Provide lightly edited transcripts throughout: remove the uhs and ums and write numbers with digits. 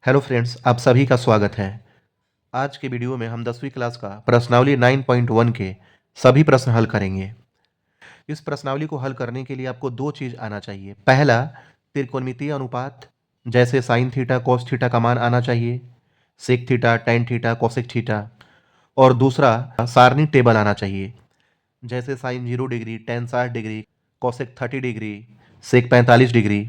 Hello friends, आप सभी का स्वागत है। आज के वीडियो में हम 10वीं क्लास का प्रश्नावली 9.1 के सभी प्रश्न हल करेंगे। इस प्रश्नावली को हल करने के लिए आपको दो चीज़ आना चाहिए। पहला, त्रिकोणमितीय अनुपात जैसे साइन थीटा कॉस थीटा का मान आना चाहिए, sec theta tan theta cosec theta. और दूसरा, सारणी टेबल आना चाहिए जैसे sine 0 degree, tan 60 degree, cosec 30 degree, sec 45 degree.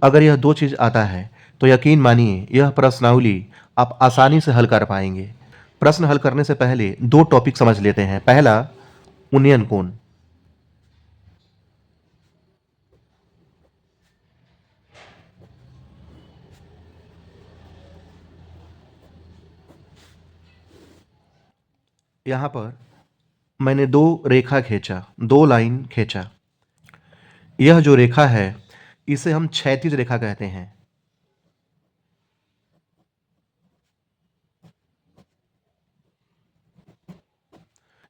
अगर यह दो चीज़ आता है तो यकीन मानिए यह प्रश्नावली आप आसानी से हल कर पाएंगे। प्रश्न हल करने से पहले दो टॉपिक समझ लेते हैं। पहला, उन्नयन कोण। यहाँ पर मैंने दो रेखा खींचा, दो लाइन खींचा। यह जो रेखा है इसे हम क्षैतिज रेखा कहते हैं।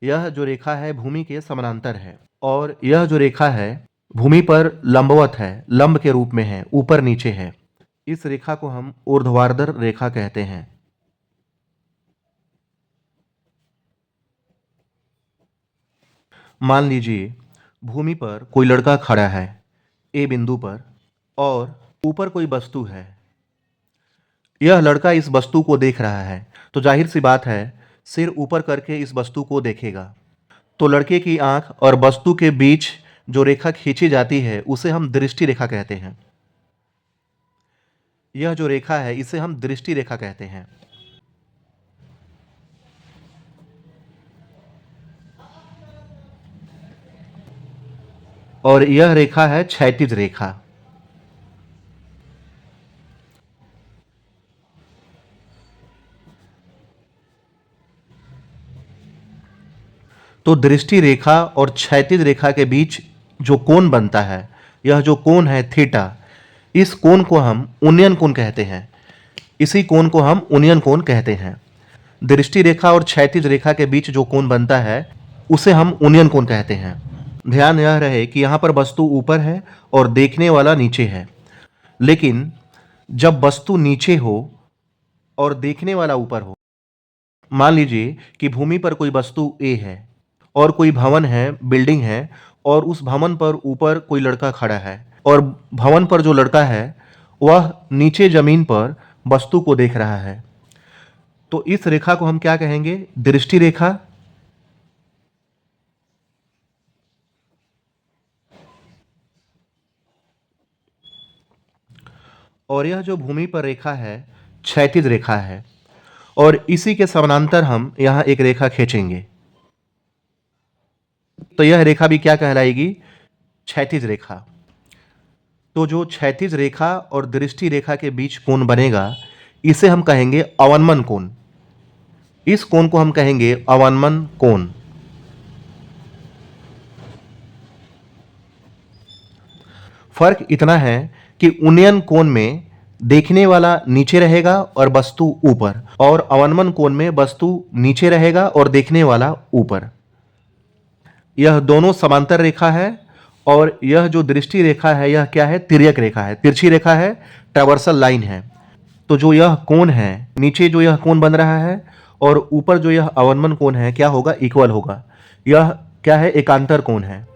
यह जो रेखा है भूमि के समानांतर है और यह जो रेखा है भूमि पर लंबवत है, लंब के रूप में है, ऊपर नीचे है। इस रेखा को हम ऊर्ध्वाधर रेखा कहते हैं। मान लीजिए भूमि पर कोई लड़का खड़ा है ए बिंदु पर और ऊपर कोई वस्तु है। यह लड़का इस वस्तु को देख रहा है तो जाहिर सी बात है सिर ऊपर करके इस वस्तु को देखेगा। तो लड़के की आंख और वस्तु के बीच जो रेखा खींची जाती है उसे हम दृष्टि रेखा कहते हैं। यह जो रेखा है इसे हम दृष्टि रेखा कहते हैं। और यह रेखा है क्षैतिज रेखा। तो दृष्टि रेखा और क्षैतिज रेखा के बीच जो कोण बनता है, यह जो कोण है थीटा, इस कोण को हम उन्नयन कोण कहते हैं। इसी कोण को हम उन्नयन कोण कहते हैं। दृष्टि रेखा और क्षैतिज रेखा के बीच जो कोण बनता है उसे हम उन्नयन कोण कहते हैं। ध्यान यह रहे कि यहाँ पर वस्तु ऊपर है और देखने वाला नीचे है। लेकिन जब वस्तु नीचे हो और देखने वाला ऊपर हो, मान लीजिए कि भूमि पर कोई वस्तु ए है और कोई भवन है, बिल्डिंग है, और उस भवन पर ऊपर कोई लड़का खड़ा है और भवन पर जो लड़का है वह नीचे जमीन पर वस्तु को देख रहा है। तो इस रेखा को हम क्या कहेंगे? दृष्टि रेखा। और यह जो भूमि पर रेखा है क्षैतिज रेखा है और इसी के समानांतर हम यहां एक रेखा खींचेंगे तो यह रेखा भी क्या कहलाएगी? क्षैतिज रेखा। तो जो क्षैतिज रेखा और दृष्टि रेखा के बीच कोण बनेगा इसे हम कहेंगे अवनमन कोण। इस कोण को हम कहेंगे अवनमन कोण। फर्क इतना है कि उन्नयन कोण में देखने वाला नीचे रहेगा और वस्तु ऊपर, और अवनमन कोण में वस्तु नीचे रहेगा और देखने वाला ऊपर। यह दोनों समांतर रेखा है और यह जो दृष्टि रेखा है यह क्या है? तिर्यक रेखा है, तिरछी रेखा है, ट्रावर्सल लाइन है। तो जो यह कोण है, नीचे जो यह कोण बन रहा है और ऊपर जो यह अवनमन कोण है, क्या होगा? इक्वल होगा। यह क्या है? एकांतर कोण है।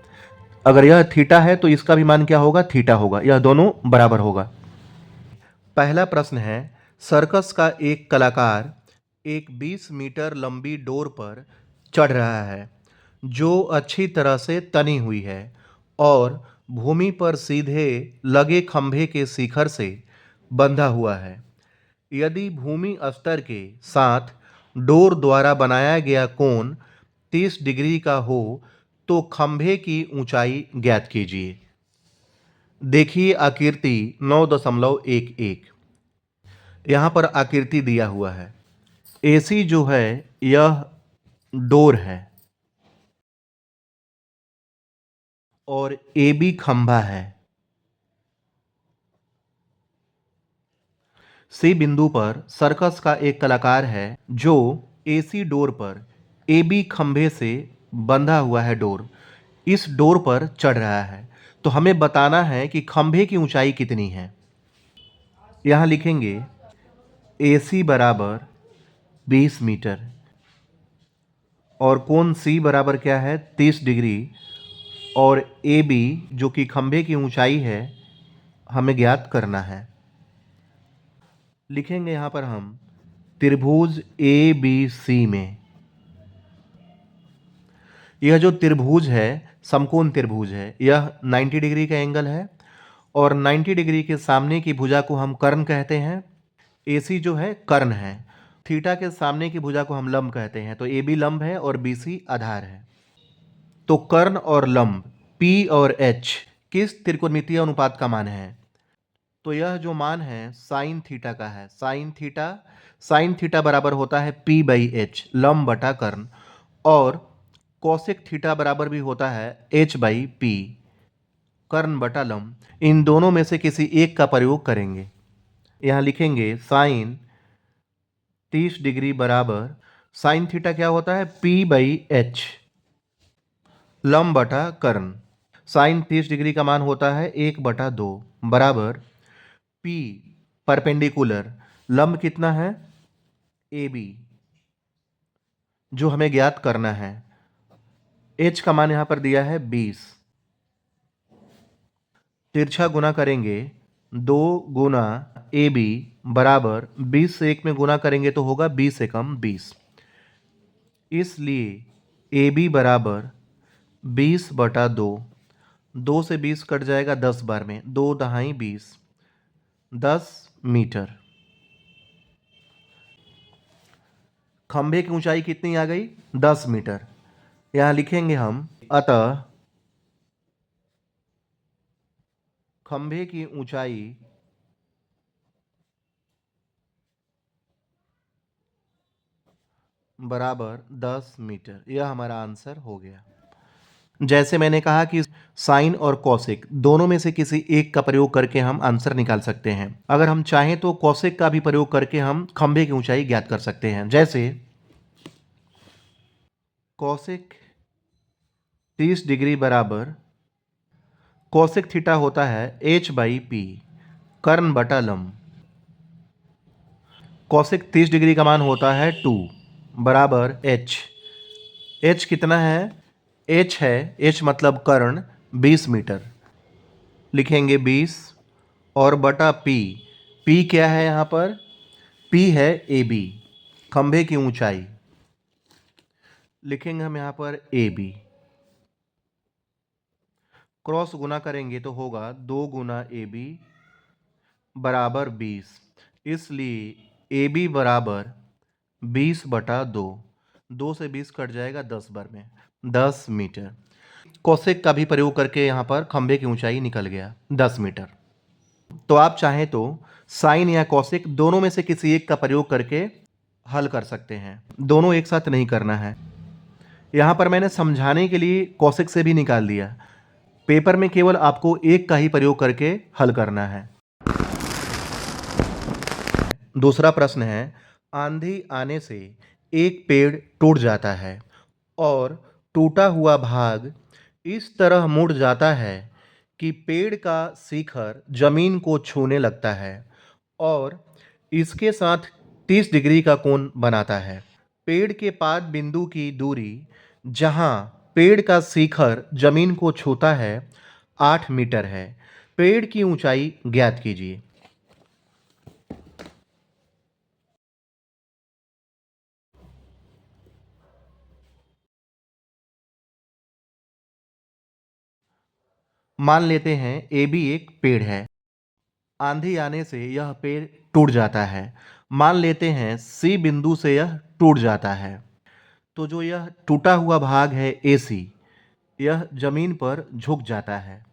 अगर यह थीटा है तो इसका भी मान क्या होगा? थीटा होगा। यह दोनों बराबर होगा। पहला प्रश्न है, सर्कस का एक कलाकार एक 20 मीटर लंबी डोर पर चढ़ रहा है जो अच्छी तरह से तनी हुई है और भूमि पर सीधे लगे खंभे के शिखर से बंधा हुआ है। यदि भूमि स्तर के साथ डोर द्वारा बनाया गया कोण 30 डिग्री का हो तो खंभे की ऊंचाई ज्ञात कीजिए। देखिए आकृति 9.11। यहाँ पर आकृति दिया हुआ है। एसी जो है यह डोर है और एबी खंभा है। सी बिंदु पर सर्कस का एक कलाकार है जो एसी डोर पर एबी खंभे से बंधा हुआ है डोर, इस डोर पर चढ़ रहा है। तो हमें बताना है कि खंभे की ऊंचाई कितनी है। यहाँ लिखेंगे AC बराबर 20 मीटर और कोण C बराबर क्या है 30 डिग्री और AB जो कि खंभे की ऊंचाई है हमें ज्ञात करना है। लिखेंगे यहां पर हम त्रिभुज ABC में यह जो त्रिभुज है समकोण त्रिभुज है, यह 90 डिग्री का एंगल है और 90 डिग्री के सामने की भुजा को हम कर्ण कहते हैं। AC जो है कर्ण है। थीटा के सामने की भुजा को हम लंब कहते हैं, तो AB लंब है और BC आधार है। तो कर्ण और लंब P और H किस त्रिकोणमितीय अनुपात का मान है? तो यह जो मान है साइन थीटा का है। साइन थीटा बराबर होता है P बाई H लंब बटा कर्ण और कोसेक थीटा बराबर भी होता है H बाई P कर्ण बटा लंब। इन दोनों में से किसी एक का प्रयोग करेंगे। यहाँ लिखेंगे साइन 30 डिग्री बराबर साइन थीटा क्या होता है P बाई H लंब बटा कर्ण। साइन 30 डिग्री का मान होता है 1/2 बराबर P परपेंडिकुलर लंब कितना है AB जो हमें ज्ञात करना है। H का मान यहां पर दिया है 20। तिरछा गुना करेंगे 2 गुना AB बराबर 20 से 1 में गुना करेंगे तो होगा 20 एकम 20। इसलिए AB बराबर 20/2 2 से 20 कट जाएगा 10 बार में 2 दहाई 20 10 मीटर। खंभे की ऊंचाई कितनी आ गई 10 मीटर। यहां लिखेंगे हम अतः खंभे की ऊंचाई बराबर 10 मीटर। यह हमारा आंसर हो गया। जैसे मैंने कहा कि साइन और कॉसेक दोनों में से किसी एक का प्रयोग करके हम आंसर निकाल सकते हैं। अगर हम चाहें तो कॉसेक का भी प्रयोग करके हम खंभे की ऊंचाई ज्ञात कर सकते हैं। जैसे कॉसेक 30 डिग्री बराबर कॉसेक थीटा होता है H बाई P कर्ण बटा लंब। कॉसेक 30 डिग्री का मान होता है 2 बराबर H कितना है H है H मतलब कर्ण 20 मीटर। लिखेंगे 20 और बटा P क्या है यहाँ पर P है AB खंभे की ऊंचाई। लिखेंगे हम यहाँ पर AB क्रॉस गुना करेंगे तो होगा 2 गुना AB बराबर 20। इसलिए AB बराबर 20/2 2 से 20 कट जाएगा 10 बार में 10 मीटर। कोसेक का भी प्रयोग करके यहाँ पर खंभे की ऊंचाई निकल गया 10 मीटर। तो आप चाहें तो साइन या कोसेक दोनों में से किसी एक का प्रयोग करके हल कर सकते हैं। दोनों एक साथ नहीं करना है। यहाँ पर मैंने समझाने के लिए कोसेक से भी निकाल दिया। पेपर में केवल आपको एक का ही प्रयोग करके हल करना है। दूसरा प्रश्न है आंधी आने से एक पेड़ टूट जाता है और टूटा हुआ भाग इस तरह मुड़ जाता है कि पेड़ का शिखर जमीन को छूने लगता है और इसके साथ 30 डिग्री का कोण बनाता है। पेड़ के पाद बिंदु की दूरी जहां पेड़ का शिखर जमीन को छूता है 8 मीटर है। पेड़ की ऊंचाई ज्ञात कीजिए। मान लेते हैं ए बी एक पेड़ है। आंधी आने से यह पेड़ टूट जाता है। मान लेते हैं सी बिंदु से यह टूट जाता है। तो जो यह टूटा हुआ भाग है ए सी यह जमीन पर झुक जाता है।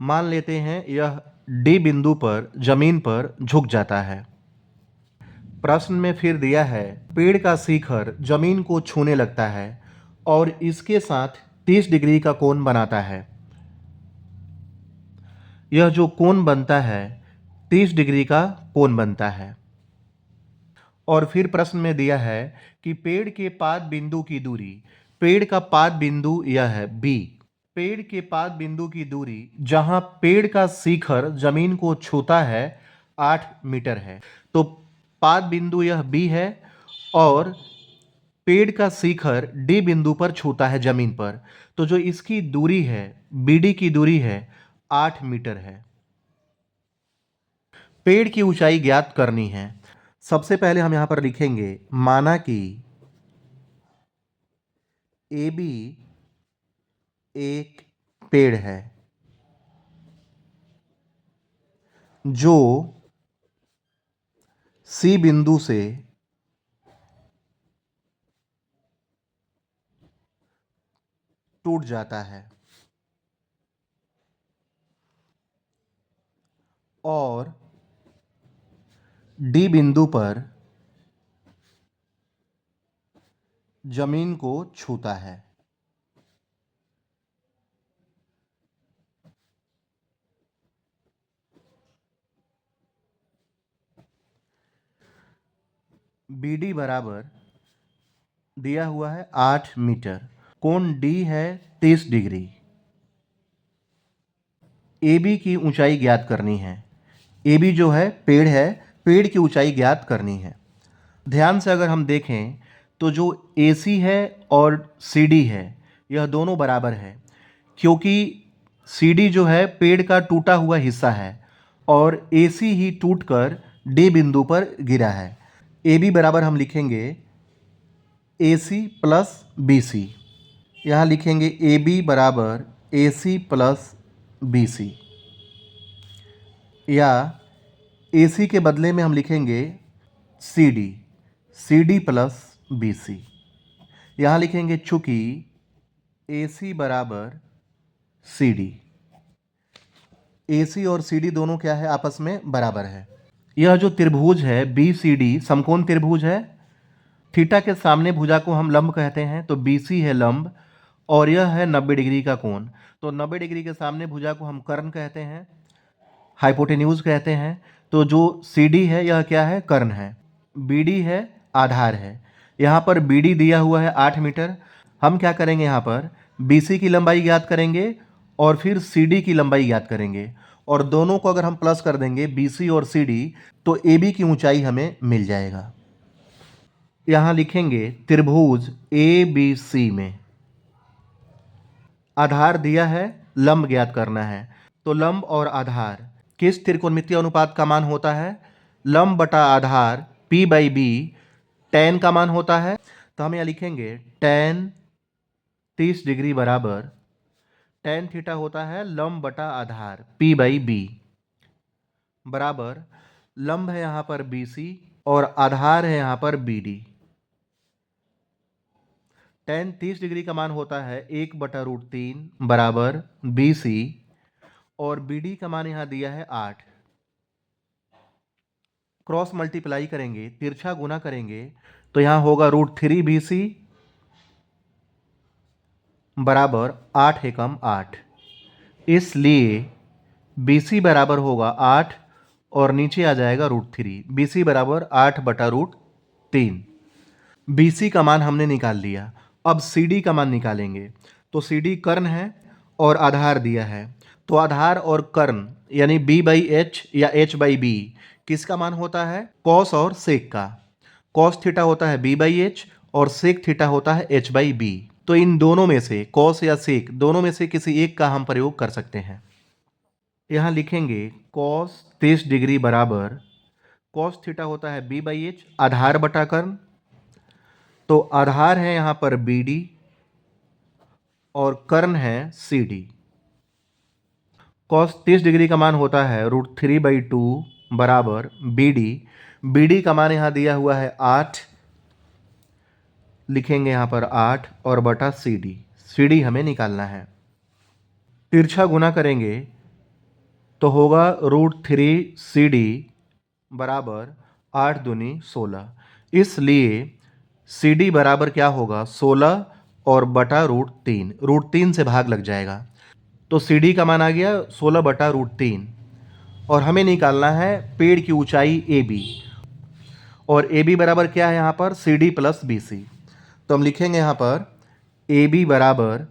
मान लेते हैं यह डी बिंदु पर जमीन पर झुक जाता है। प्रश्न में फिर दिया है पेड़ का शिखर जमीन को छूने लगता है और इसके साथ 30 डिग्री का कोण बनाता है। यह जो कोण बनता है 30 डिग्री का कोण बनता है। और फिर प्रश्न में दिया है कि पेड़ के पाद बिंदु की दूरी, पेड़ का पाद बिंदु यह है बी पेड़ के पाद बिंदु की दूरी जहां पेड़ का शिखर जमीन को छूता है 8 मीटर है। तो पाद बिंदु यह बी है और पेड़ का शिखर डी बिंदु पर छूता है जमीन पर। तो जो इसकी दूरी है, बीडी की दूरी है 8 मीटर है। पेड़ की ऊंचाई ज्ञात करनी है। सबसे पहले हम यहां पर लिखेंगे, माना कि ए बी एक पेड़ है जो सी बिंदु से टूट जाता है और डी बिंदु पर जमीन को छूता है। BD बराबर दिया हुआ है 8 मीटर। कोण D है 30 डिग्री। AB की ऊंचाई ज्ञात करनी है। AB जो है पेड़ है, पेड़ की ऊंचाई ज्ञात करनी है। ध्यान से अगर हम देखें तो जो AC है और CD है यह दोनों बराबर है, क्योंकि CD जो है पेड़ का टूटा हुआ हिस्सा है और AC ही टूटकर D बिंदु पर गिरा है। AB बराबर हम लिखेंगे AC प्लस BC। यहाँ लिखेंगे AB बराबर AC प्लस BC, या AC के बदले में हम लिखेंगे CD प्लस BC। यहाँ लिखेंगे चूंकि AC बराबर CD, AC और CD दोनों क्या है, आपस में बराबर है। यह जो त्रिभुज है BCD समकोण त्रिभुज है। थीटा के सामने भुजा को हम लंब कहते हैं, तो BC है लंब और यह है 90 डिग्री का कोण। तो 90 डिग्री के सामने भुजा को हम कर्ण कहते हैं, हाइपोटेन्यूज कहते हैं। तो जो CD है यह क्या है, कर्ण है। BD है आधार है। यहाँ पर BD दिया हुआ है 8 मीटर। हम क्या करेंगे, यहाँ पर BC की लंबाई ज्ञात करेंगे और फिर CD की लंबाई ज्ञात करेंगे, और दोनों को अगर हम प्लस कर देंगे BC और CD तो AB की ऊंचाई हमें मिल जाएगा। यहाँ लिखेंगे त्रिभुज ABC में आधार दिया है, लंब ज्ञात करना है। तो लंब और आधार किस त्रिकोणमितीय अनुपात का मान होता है, लंब बटा आधार P/B tan का मान होता है। तो हम यहाँ लिखेंगे tan 30 डिग्री बराबर tan थीटा होता है लंब बटा आधार P/B बराबर लंब है यहाँ पर BC और आधार है यहाँ पर BD। tan 30 डिग्री का मान होता है 1/√3 बराबर BC और BD का मान यहाँ दिया है 8। क्रॉस मल्टीप्लाई करेंगे, तिरछा गुना करेंगे, तो यहाँ होगा √3BC बराबर 8 एकम 8। इसलिए BC बराबर होगा 8 और नीचे आ जाएगा √3। BC बराबर 8/√3। BC का मान हमने निकाल लिया। अब CD का मान निकालेंगे। तो CD कर्ण है और आधार दिया है, तो आधार और कर्ण यानी B/H या H/B किसका मान होता है, कॉस और सेक का। कॉस थीटा होता है B/H और सेक थीटा होता है H/B। तो इन दोनों में से, कॉस या सेक दोनों में से किसी एक का हम प्रयोग कर सकते हैं। यहाँ लिखेंगे कॉस 30 डिग्री बराबर कॉस थीटा होता है B/H आधार बटा कर्ण। तो आधार है यहाँ पर BD और कर्ण है CD। कॉस 30 डिग्री का मान होता है √3/2 बराबर BD का मान यहाँ दिया हुआ है 8, लिखेंगे यहाँ पर 8 और बटा CD हमें निकालना है। तिरछा गुना करेंगे तो होगा √3CD बराबर 8 दूनी 16। इसलिए CD बराबर क्या होगा, 16 और बटा √3। √3 से भाग लग जाएगा, तो CD का मान आ गया 16/√3। और हमें निकालना है पेड़ की ऊंचाई AB, और AB बराबर क्या है यहाँ पर, CD प्लस BC। तो हम लिखेंगे यहाँ पर AB बराबर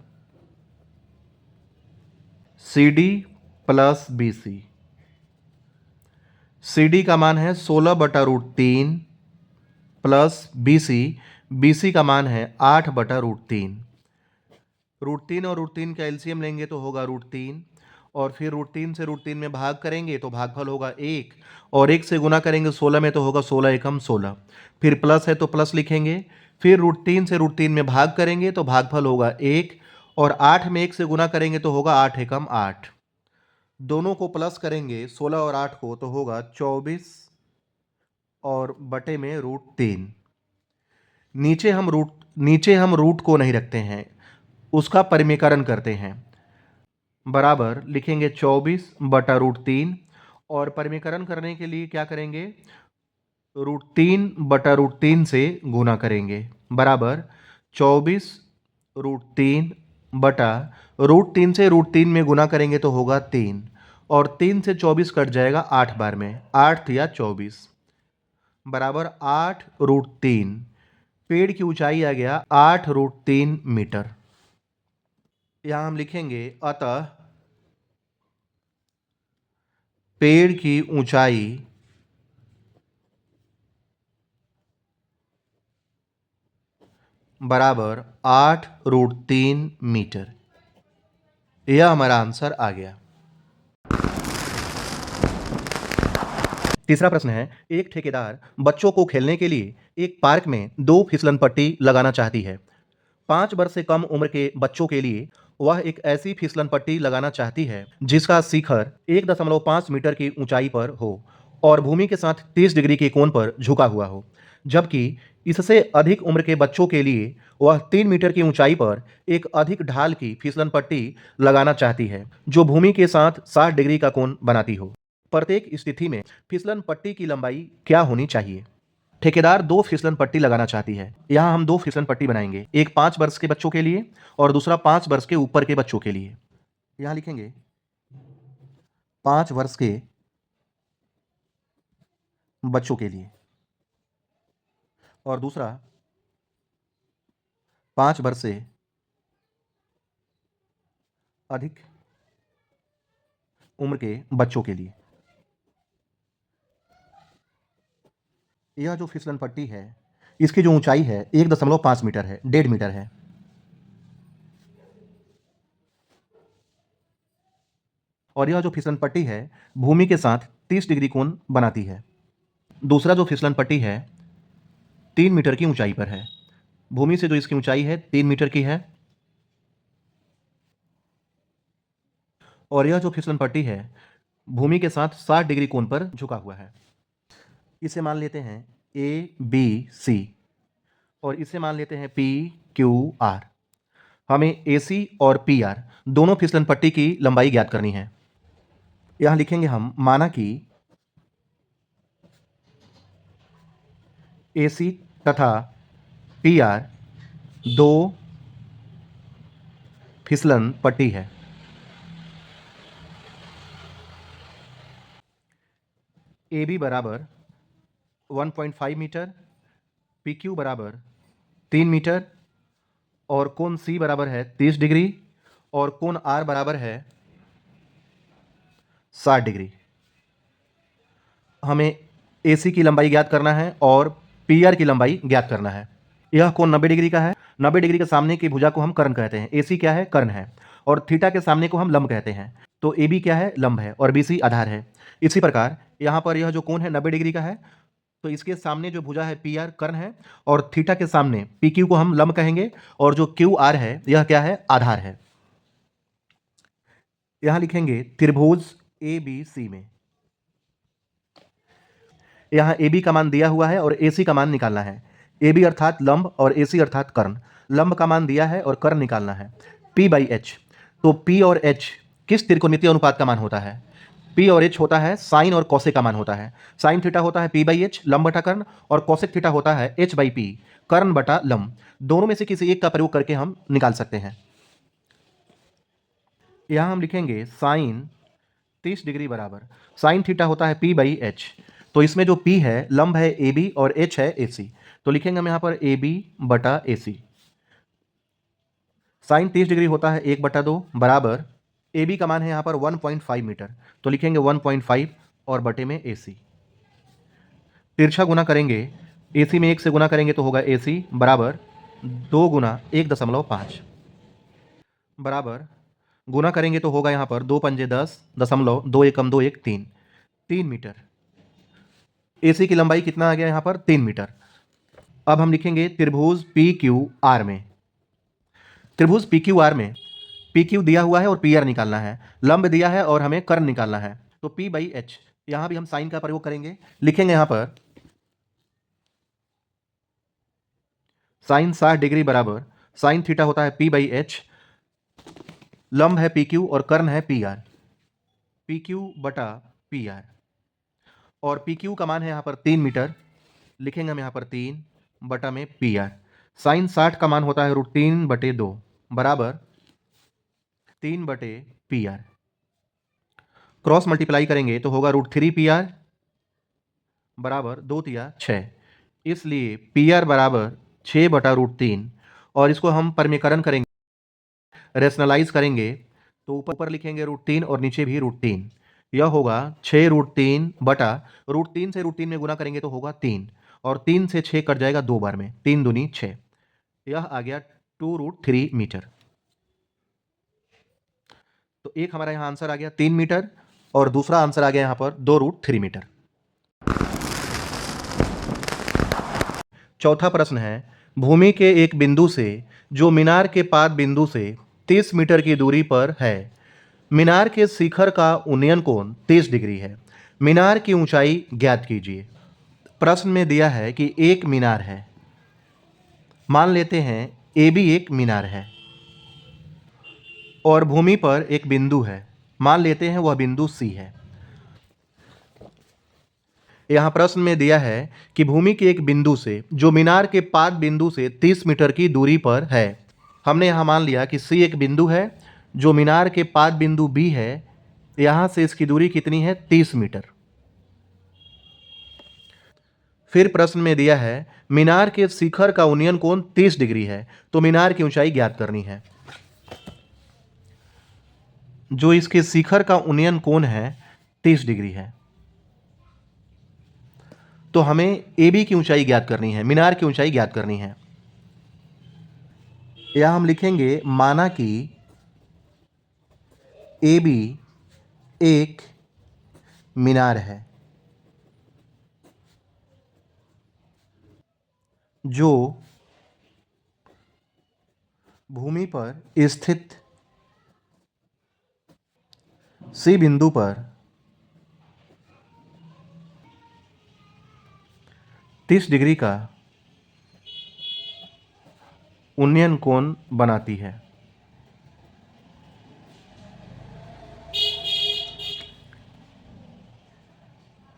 C D plus B C. C D का मान है 16/√3 plus B C, B C का मान है 8/√3। √3 और √3 का एलसीएम लेंगे तो होगा √3, और फिर √3 से √3 में भाग करेंगे तो भागफल होगा 1, और 1 से गुना करेंगे 16 में तो होगा 16 एकम 16, फिर प्लस है तो प्लस लिखेंगे, फिर √3 से √3 में भाग करेंगे तो भागफल होगा 1, और 8 में 1 से गुना करेंगे तो होगा 8 एकम 8। दोनों को प्लस करेंगे 16 और 8 को तो होगा 24 और बटे में √3। नीचे हम रूट को नहीं रखते हैं, उसका परिमीकरण करते हैं। बराबर लिखेंगे 24/√3, और परिमीकरण करने के लिए क्या करेंगे, √3/√3 से गुना करेंगे। बराबर 24√3 बटा √3 से √3 में गुना करेंगे तो होगा 3, और 3 से 24 कट जाएगा 8 बार में, 8 या 24 बराबर 8√3। पेड़ की ऊंचाई आ गया 8√3 मीटर। यहां हम लिखेंगे अतः पेड़ की ऊंचाई बराबर 8√3 मीटर। यह हमारा आंसर आ गया। तीसरा प्रश्न है, एक ठेकेदार बच्चों को खेलने के लिए एक पार्क में 2 फिसलन पट्टी लगाना चाहती है। 5 वर्ष से कम उम्र के बच्चों के लिए वह एक ऐसी फिसलन पट्टी लगाना चाहती है जिसका शिखर 1.5 मीटर की ऊंचाई पर हो और भूमि के साथ 30 डिग्री के कोण पर झुका हुआ हो, जबकि इससे अधिक उम्र के बच्चों के लिए वह 3 मीटर की ऊंचाई पर एक अधिक ढाल की फिसलन पट्टी लगाना चाहती है जो भूमि के साथ 60 डिग्री का कोण बनाती हो। प्रत्येक स्थिति में फिसलन पट्टी की लंबाई क्या होनी चाहिए। ठेकेदार 2 फिसलन पट्टी लगाना चाहती है। यहां हम 2 फिसलन पट्टी बनाएंगे, एक 5 वर्ष के बच्चों के लिए और दूसरा 5 वर्ष के ऊपर के बच्चों के लिए। यहां लिखेंगे 5 वर्ष के बच्चों के लिए और दूसरा 5 वर्ष से अधिक उम्र के बच्चों के लिए। यह जो फिसलन पट्टी है इसकी जो ऊंचाई है 1.5 मीटर है, 1.5 मीटर है। और यह जो फिसलन पट्टी है भूमि के साथ 30 डिग्री कोण बनाती है। दूसरा जो फिसलन पट्टी है 3 मीटर की ऊंचाई पर है। भूमि से जो इसकी ऊंचाई है 3 मीटर की है, और यह जो फिसलन पट्टी है भूमि के साथ 60 डिग्री कोण पर झुका हुआ है। इसे मान लेते हैं ए बी सी, और इसे मान लेते हैं पी क्यू आर। हमें ए सी और पी आर दोनों फिसलन पट्टी की लंबाई ज्ञात करनी है। यहां लिखेंगे हम, माना कि ए सी तथा पी आर 2 फिसलन पट्टी है। ए बी बराबर 1.5 मीटर, पी क्यू बराबर 3 मीटर, और कोण सी बराबर है 30 डिग्री, और कोण आर बराबर है 60 डिग्री। हमें ए सी की लंबाई ज्ञात करना है और पी आर की लंबाई ज्ञात करना है। यह कोण 90 डिग्री का है। 90 डिग्री के सामने की भुजा को हम कर्ण कहते हैं। ए सी क्या है, कर्ण है, और थीटा के सामने को हम लंब कहते हैं। तो ए बी क्या है, लंब है, और बी सी आधार है। इसी प्रकार यहाँ पर यह जो कोण है 90 डिग्री का है, तो इसके सामने जो भुजा है पी आर कर्ण है, और थीटा के सामने पी क्यू को हम लंब कहेंगे, और जो क्यू आर है यह क्या है, आधार है। यहां लिखेंगे त्रिभुज ए बी सी में यहां ए बी का मान दिया हुआ है और ए सी का मान निकालना है। ए बी अर्थात लंब और ए सी अर्थात कर्ण। लंब का मान दिया है और कर्ण निकालना है। P बाई एच, तो P और H किस त्रिकोणमितीय अनुपात का मान होता है। P और H होता है साइन और कौशिक का मान होता है। साइन थीटा होता है P बाई एच, लंब बटा कर्ण, और कौशिक थीटा होता है H बाई P, कर्ण बटा लंब। दोनों में से किसी एक का प्रयोग करके हम निकाल सकते हैं। यहां हम लिखेंगे साइन 30 डिग्री बराबर साइन थीटा होता है P बाई एच, तो इसमें जो P है लंब है ए बी और H है ए सी, तो लिखेंगे हम यहाँ पर ए बी बटा ए सी। साइन 30 डिग्री होता है 1/2 बराबर ए बी का मान है यहाँ पर 1.5 मीटर, तो लिखेंगे 1.5 और बटे में ए सी। तिरछा गुना करेंगे, ए सी में 1 से गुना करेंगे तो होगा ए सी बराबर 2 गुना 1.5 बराबर गुना करेंगे तो होगा यहाँ पर 2 पंजे 10 दशमलव 2 एकम 2 1 3 3 मीटर। एसी की लंबाई कितना आ गया यहाँ पर 3 मीटर। अब हम लिखेंगे त्रिभुज पी क्यू आर में। त्रिभुज पी क्यू आर में पी क्यू दिया हुआ है और पी आर निकालना है, लंब दिया है और हमें कर्ण निकालना है, तो पी बाई एच, यहां भी हम साइन का प्रयोग करेंगे। लिखेंगे यहां पर साइन 60 डिग्री बराबर साइन थीटा होता है पी बाई एच, लंब है पी क्यू और कर्ण है पी आर, पी क्यू बटा पी आर, और पी क्यू का मान है यहां पर 3 मीटर, लिखेंगे हम यहां पर 3 बटा में पी आर। साइन 60 का मान होता है √3 बटे 2 बराबर 3 बटे पी आर। क्रॉस मल्टीप्लाई करेंगे तो होगा √3 पी आर बराबर 2 तिया 6, इसलिए पी आर बराबर 6 बटा √3, और इसको हम परमीकरण करेंगे, रेशनलाइज करेंगे तो ऊपर लिखेंगे √3 और नीचे भी √3, यह होगा 6 √3 बटा √3 से √3 में गुना करेंगे तो होगा 3, और 3 से 6 कट जाएगा 2 बार में, 3 दूनी 6, यह आ गया 2√3 मीटर। तो एक हमारा यहाँ आंसर आ गया 3 मीटर और दूसरा आंसर आ गया यहाँ पर 2√3 मीटर। चौथा प्रश्न है, भूमि के एक बिंदु से जो मीनार के पाद बिंदु से 30 मीटर की दूरी पर है, मीनार के शिखर का उन्नयन कोण 30 डिग्री है, मीनार की ऊंचाई ज्ञात कीजिए। प्रश्न में दिया है कि एक मीनार है, मान लेते हैं ए बी एक मीनार है, और भूमि पर एक बिंदु है, मान लेते हैं वह बिंदु सी है। यहां प्रश्न में दिया है कि भूमि के एक बिंदु से जो मीनार के पाद बिंदु से 30 मीटर की दूरी पर है, हमने यहां मान लिया कि सी एक बिंदु है जो मीनार के पाद बिंदु बी है, यहां से इसकी दूरी कितनी है 30 मीटर। फिर प्रश्न में दिया है मीनार के शिखर का उन्नयन कोण 30 डिग्री है, तो मीनार की ऊंचाई ज्ञात करनी है। जो इसके शिखर का उन्नयन कोण है 30 डिग्री है, तो हमें ए बी की ऊंचाई ज्ञात करनी है, मीनार की ऊंचाई ज्ञात करनी है। यहां हम लिखेंगे माना कि ए बी एक मीनार है जो भूमि पर स्थित सी बिंदु पर 30 डिग्री का उन्नयन कोण बनाती है।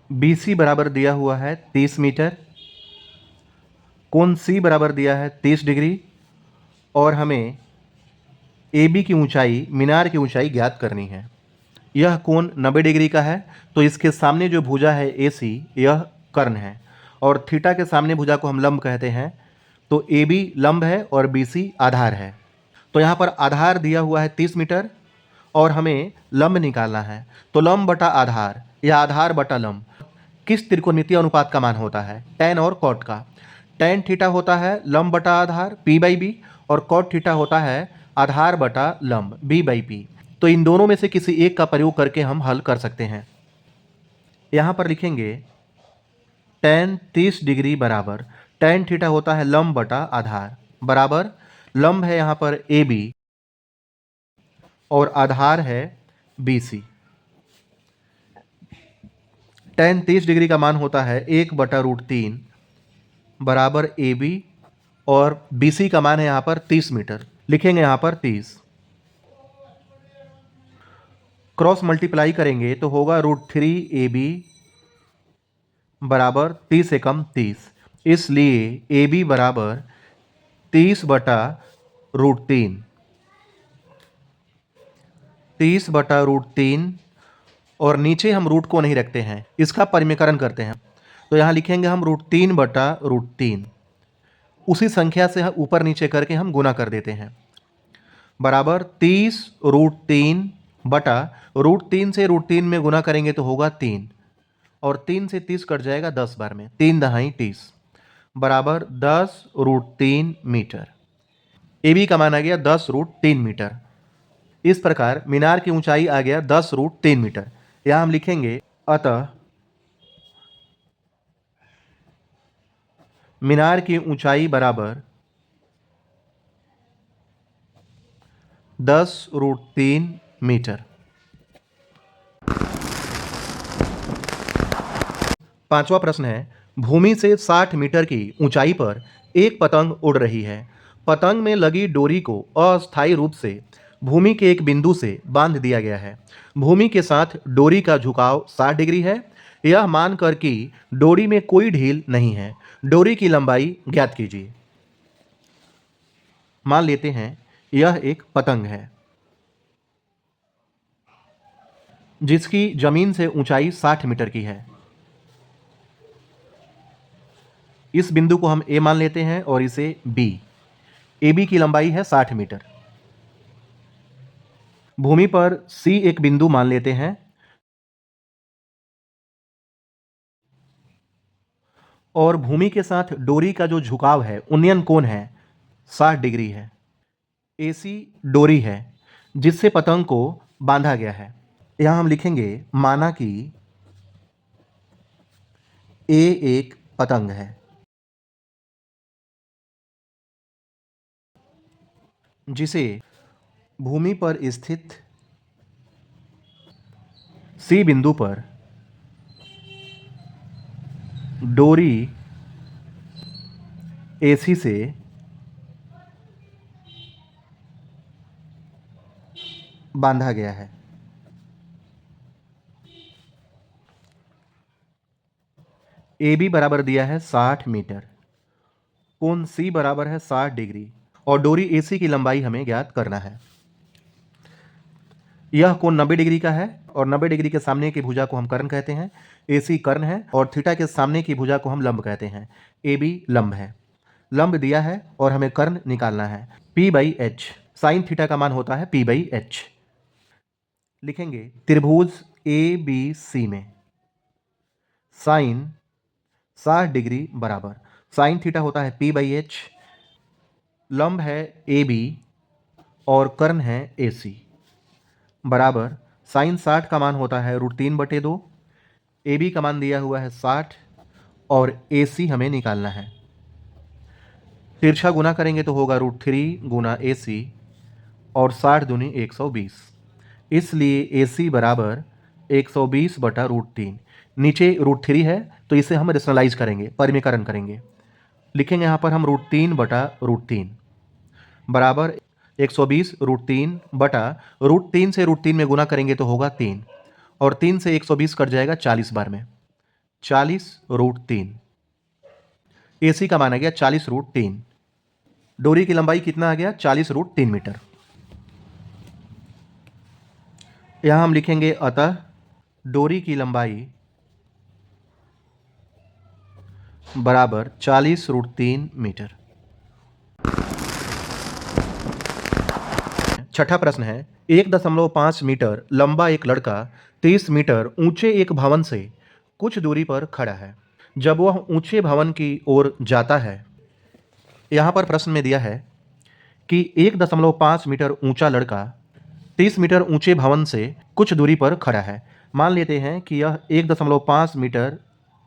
BC बराबर दिया हुआ है 30 मीटर, कोण C बराबर दिया है 30 डिग्री, और हमें AB की ऊंचाई, मीनार की ऊंचाई ज्ञात करनी है। यह कोण 90 डिग्री का है, तो इसके सामने जो भुजा है AC, यह कर्ण है, और थीटा के सामने भुजा को हम लंब कहते हैं, तो AB लंब है और BC आधार है। तो यहाँ पर आधार दिया हुआ है 30 मीटर और हमें लंब निकालना है, तो लंब बटा आधार या आधार बटा लंब किस त्रिकोणमितीय अनुपात का मान होता है? टैन और कॉट का। टैन थीटा होता है लंब बटा आधार P/B, और कॉट थीटा होता है आधार बटा लंब B/P। तो इन दोनों में से किसी एक का प्रयोग करके हम हल कर सकते हैं। यहाँ पर लिखेंगे टैन 30 डिग्री बराबर टैन थीटा होता है लंब बटा आधार, बराबर लंब है यहाँ पर AB और आधार है BC। टैन 30 डिग्री का मान होता है 1/√3 बराबर AB, और BC का मान है यहाँ पर 30 मीटर, लिखेंगे यहाँ पर 30। क्रॉस मल्टीप्लाई करेंगे तो होगा √3 AB बराबर 30 एकम 30, इसलिए AB बराबर 30/√3, 30/√3, और नीचे हम रूट को नहीं रखते हैं, इसका परिमीकरण करते हैं, तो यहाँ लिखेंगे हम √3/√3, उसी संख्या से ऊपर नीचे करके हम गुना कर देते हैं, बराबर 30√3 बटा √3 से √3 में गुना करेंगे तो होगा 3, और 3 से 30 कट जाएगा 10 बार में, 3 दहाई 30 बराबर 10√3 मीटर। ए बी का मान आ गया 10√3 मीटर। इस प्रकार मीनार की ऊंचाई आ गया 10√3 मीटर। यहां हम लिखेंगे अतः मीनार की ऊंचाई बराबर 10√3 मीटर। पांचवा प्रश्न है, भूमि से 60 मीटर की ऊंचाई पर एक पतंग उड़ रही है। पतंग में लगी डोरी को अस्थायी रूप से भूमि के एक बिंदु से बांध दिया गया है। भूमि के साथ डोरी का झुकाव 60 डिग्री है। यह मानकर कि डोरी में कोई ढील नहीं है, डोरी की लंबाई ज्ञात कीजिए। मान लेते हैं यह एक पतंग है जिसकी जमीन से ऊंचाई 60 मीटर की है। इस बिंदु को हम ए मान लेते हैं और इसे बी। ए बी की लंबाई है 60 मीटर। भूमि पर सी एक बिंदु मान लेते हैं और भूमि के साथ डोरी का जो झुकाव है, उन्नयन कोण है, 60 डिग्री है। एसी डोरी है जिससे पतंग को बांधा गया है। यहां हम लिखेंगे माना कि ए एक पतंग है जिसे भूमि पर स्थित सी बिंदु पर डोरी एसी से बांधा गया है। ए बी बराबर दिया है 60 मीटर, कोण सी बराबर है 60 डिग्री और डोरी एसी की लंबाई हमें ज्ञात करना है। यह कोण 90 डिग्री का है और 90 डिग्री के सामने की भुजा को हम कर्ण कहते हैं। एसी कर्ण है और थीटा के सामने की भुजा को हम लंब कहते हैं। ए बी लंब है, लंब दिया है और हमें कर्ण निकालना है। P/H, साइन थीटा का मान होता है P/H। लिखेंगे त्रिभुज ए बी सी में साइन 60 डिग्री बराबर साइन थीटा होता है P/H, लंब है ए बी और कर्ण है ए सी बराबर साइन 60 का मान होता है √3/2। ए बी का मान दिया हुआ है 60 और ए सी हमें निकालना है। तिरछा गुना करेंगे तो होगा √3 गुना ए सी और 60 दूनी 120, इसलिए ए सी बराबर 120/√3। नीचे √3 है तो इसे हम रेशनलाइज करेंगे, परिमीकरण करेंगे। लिखेंगे यहाँ पर हम √3/√3 बराबर 120 √3 से √3 में गुना करेंगे तो होगा 3 और 3 से 120 कट जाएगा 40 बार में, 40√3। एसी का मान आ गया 40√3। डोरी की लंबाई कितना आ गया? 40√3 मीटर। यहां हम लिखेंगे अतः डोरी की लंबाई बराबर 40√3 मीटर। छठा प्रश्न है, 1.5 मीटर लंबा एक लड़का 30 मीटर ऊंचे एक भवन से कुछ दूरी पर खड़ा है। जब वह ऊंचे भवन की ओर जाता है, यहां पर प्रश्न में दिया है कि 1.5 मीटर ऊंचा लड़का 30 मीटर ऊंचे भवन से कुछ दूरी पर खड़ा है। मान लेते हैं कि यह 1.5 मीटर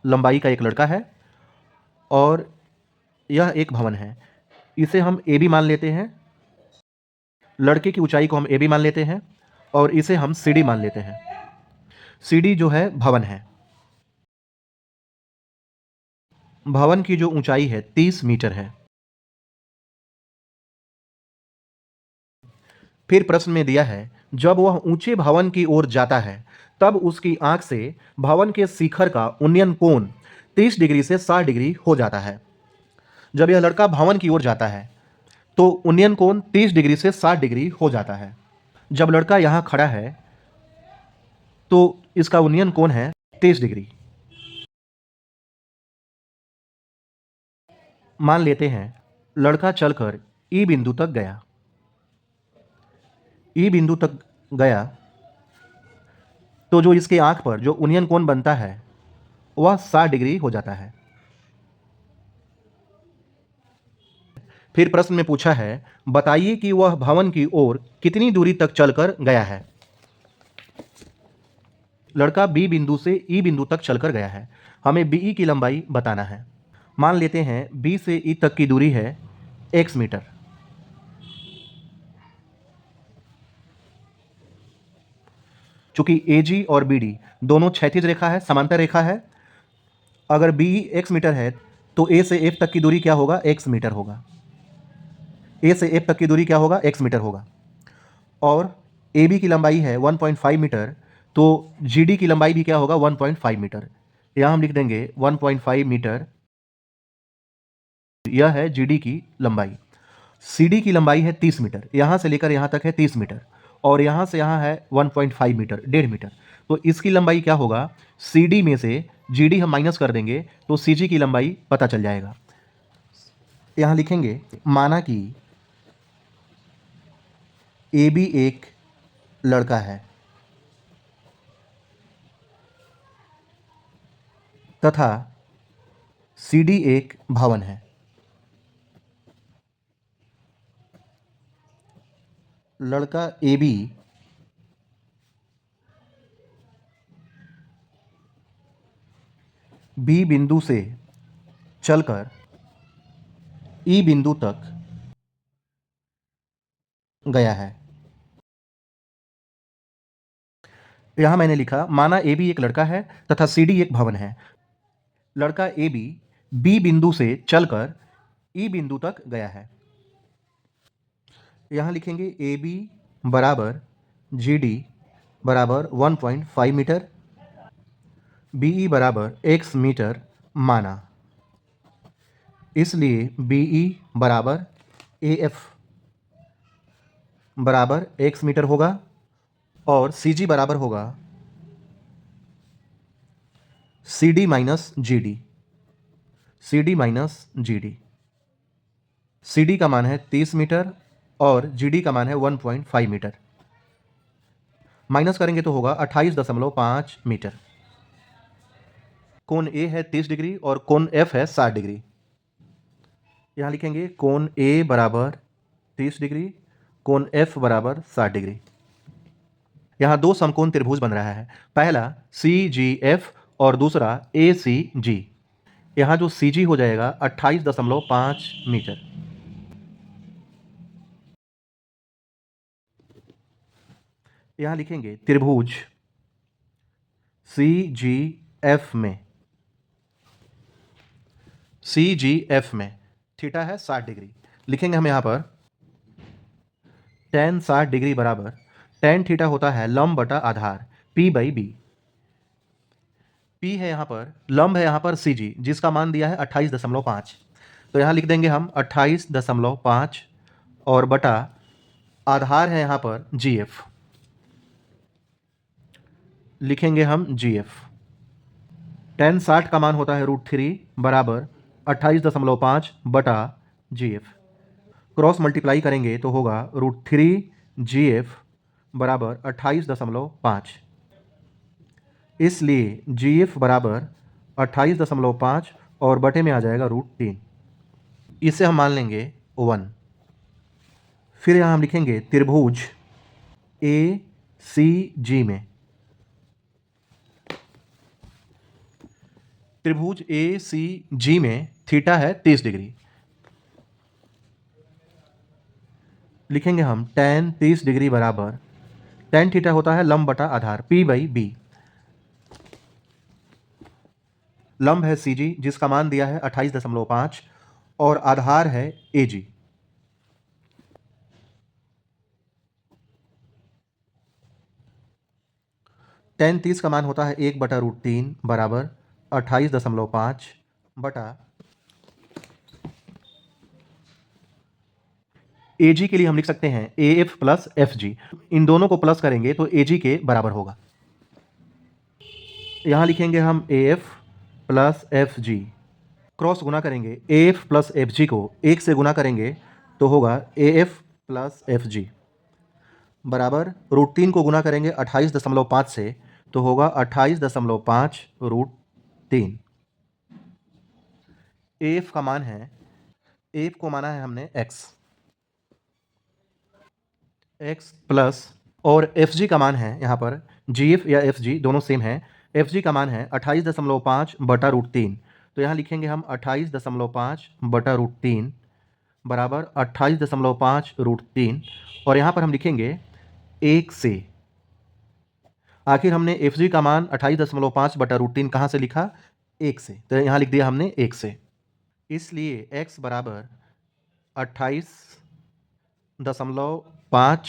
लंबाई का एक लड़का है और यह एक भवन है। इसे हम ए बी मान लेते हैं, लड़के की ऊंचाई को हम ए बी मान लेते हैं और इसे हम सी डी मान लेते हैं। सी डी जो है भवन है। भवन की जो ऊंचाई है 30 मीटर है। फिर प्रश्न में दिया है जब वह ऊंचे भवन की ओर जाता है तब उसकी आंख से भवन के शिखर का उन्नयन कोण 30 डिग्री से 60 डिग्री हो जाता है। जब यह लड़का भवन की ओर जाता है तो उन्नयन कोण 30 डिग्री से 60 डिग्री हो जाता है। जब लड़का यहां खड़ा है तो इसका उन्नयन कोण है 30 डिग्री। मान लेते हैं लड़का चलकर ई बिंदु तक गया। ई बिंदु तक गया तो जो इसके आंख पर जो ओनियन कोण बनता है वह 60 डिग्री हो जाता है। फिर प्रश्न में पूछा है, बताइए कि वह भवन की ओर कितनी दूरी तक चलकर गया है। लड़का बी बिंदु से ई बिंदु तक चलकर गया है। हमें बीई की लंबाई बताना है। मान लेते हैं बी से ई तक की दूरी है x मीटर। चूंकि AG और BD दोनों क्षैतिज रेखा है, समांतर रेखा है, अगर BE x मीटर है तो A से F तक की दूरी क्या होगा, x मीटर होगा। A से F तक की दूरी क्या होगा, x मीटर होगा। और AB की लंबाई है 1.5 मीटर, तो GD की लंबाई भी क्या होगा, 1.5 मीटर। यहाँ हम लिख देंगे 1.5 मीटर, यह है GD की लंबाई। CD की लंबाई है 30 मीटर, यहाँ से लेकर यहाँ तक है 30 मीटर, और यहाँ से यहाँ है 1.5 मीटर, 1.5 मीटर। तो इसकी लंबाई क्या होगा, CD में से GD हम माइनस कर देंगे तो CG की लंबाई पता चल जाएगा। यहाँ लिखेंगे, माना कि AB एक लड़का है तथा CD एक भवन है। लड़का AB B बिंदु से चलकर E बिंदु तक गया है। यहां मैंने लिखा, माना AB एक लड़का है तथा CD एक भवन है। लड़का AB B बिंदु से चलकर E बिंदु तक गया है। यहां लिखेंगे AB बराबर GD बराबर 1.5 मीटर, BE बराबर x मीटर माना, इसलिए BE बराबर AF बराबर x मीटर होगा और CG बराबर होगा CD minus GD, CD minus GD। CD का मान है 30 मीटर और GD का मान है 1.5 मीटर। माइनस करेंगे तो होगा 28.5 मीटर। कोण A है 30 डिग्री और कोण F है 60 डिग्री। यहाँ लिखेंगे कोण A बराबर 30 डिग्री, कोण F बराबर 60 डिग्री। यहाँ दो समकोण त्रिभुज बन रहा है, पहला CGF और दूसरा ACG। यहाँ जो CG हो जाएगा 28.5 मीटर। यहाँ लिखेंगे त्रिभुज CGF में थीटा है 60 डिग्री। लिखेंगे हम यहाँ पर tan 60 डिग्री बराबर tan थीटा होता है लंब बटा आधार P/B। P है यहाँ पर, लंब है यहाँ पर CG जिसका मान दिया है 28.5। तो यहाँ लिख देंगे हम 28.5 और बटा आधार है यहाँ पर GF, लिखेंगे हम GF। tan 60 का मान होता है √3 बराबर 28.5 बटा GF। क्रॉस मल्टीप्लाई करेंगे तो होगा √3 GF बराबर 28.5, इसलिए GF बराबर 28.5 और बटे में आ जाएगा √3। इसे हम मान लेंगे 1। फिर यहाँ हम लिखेंगे त्रिभुज ACG में, त्रिभुज ACG में थीटा है 30 डिग्री। लिखेंगे हम tan 30 डिग्री बराबर tan थीटा होता है लंब बटा आधार P/B। लंब है CG जिसका मान दिया है 28.5 और आधार है AG। tan 30 का मान होता है 1 बटा √3 बराबर 28.5 बटा AG के लिए हम लिख सकते हैं AF प्लस FG। इन दोनों को प्लस करेंगे तो AG के बराबर होगा। यहाँ लिखेंगे हम AF प्लस FG, क्रॉस गुना करेंगे AF प्लस FG को 1 से गुना करेंगे तो होगा AF प्लस FG बराबर √3 को गुना करेंगे 28.5 से तो होगा 28.5 √3। एफ का मान है, एफ को माना है हमने एक्स प्लस, और एफ जी का मान है यहाँ पर, जी एफ या एफ जी दोनों सेम है। एफ जी का मान है 28.5 √3। तो यहाँ लिखेंगे हम 28.5 √3 बराबर 28.5 √3, और यहाँ पर हम लिखेंगे 1 से। आखिर हमने एफ जी का मान 28.5 √3 कहाँ से लिखा? 1 से, तो यहाँ लिख दिया हमने 1 से। इसलिए x बराबर 28.5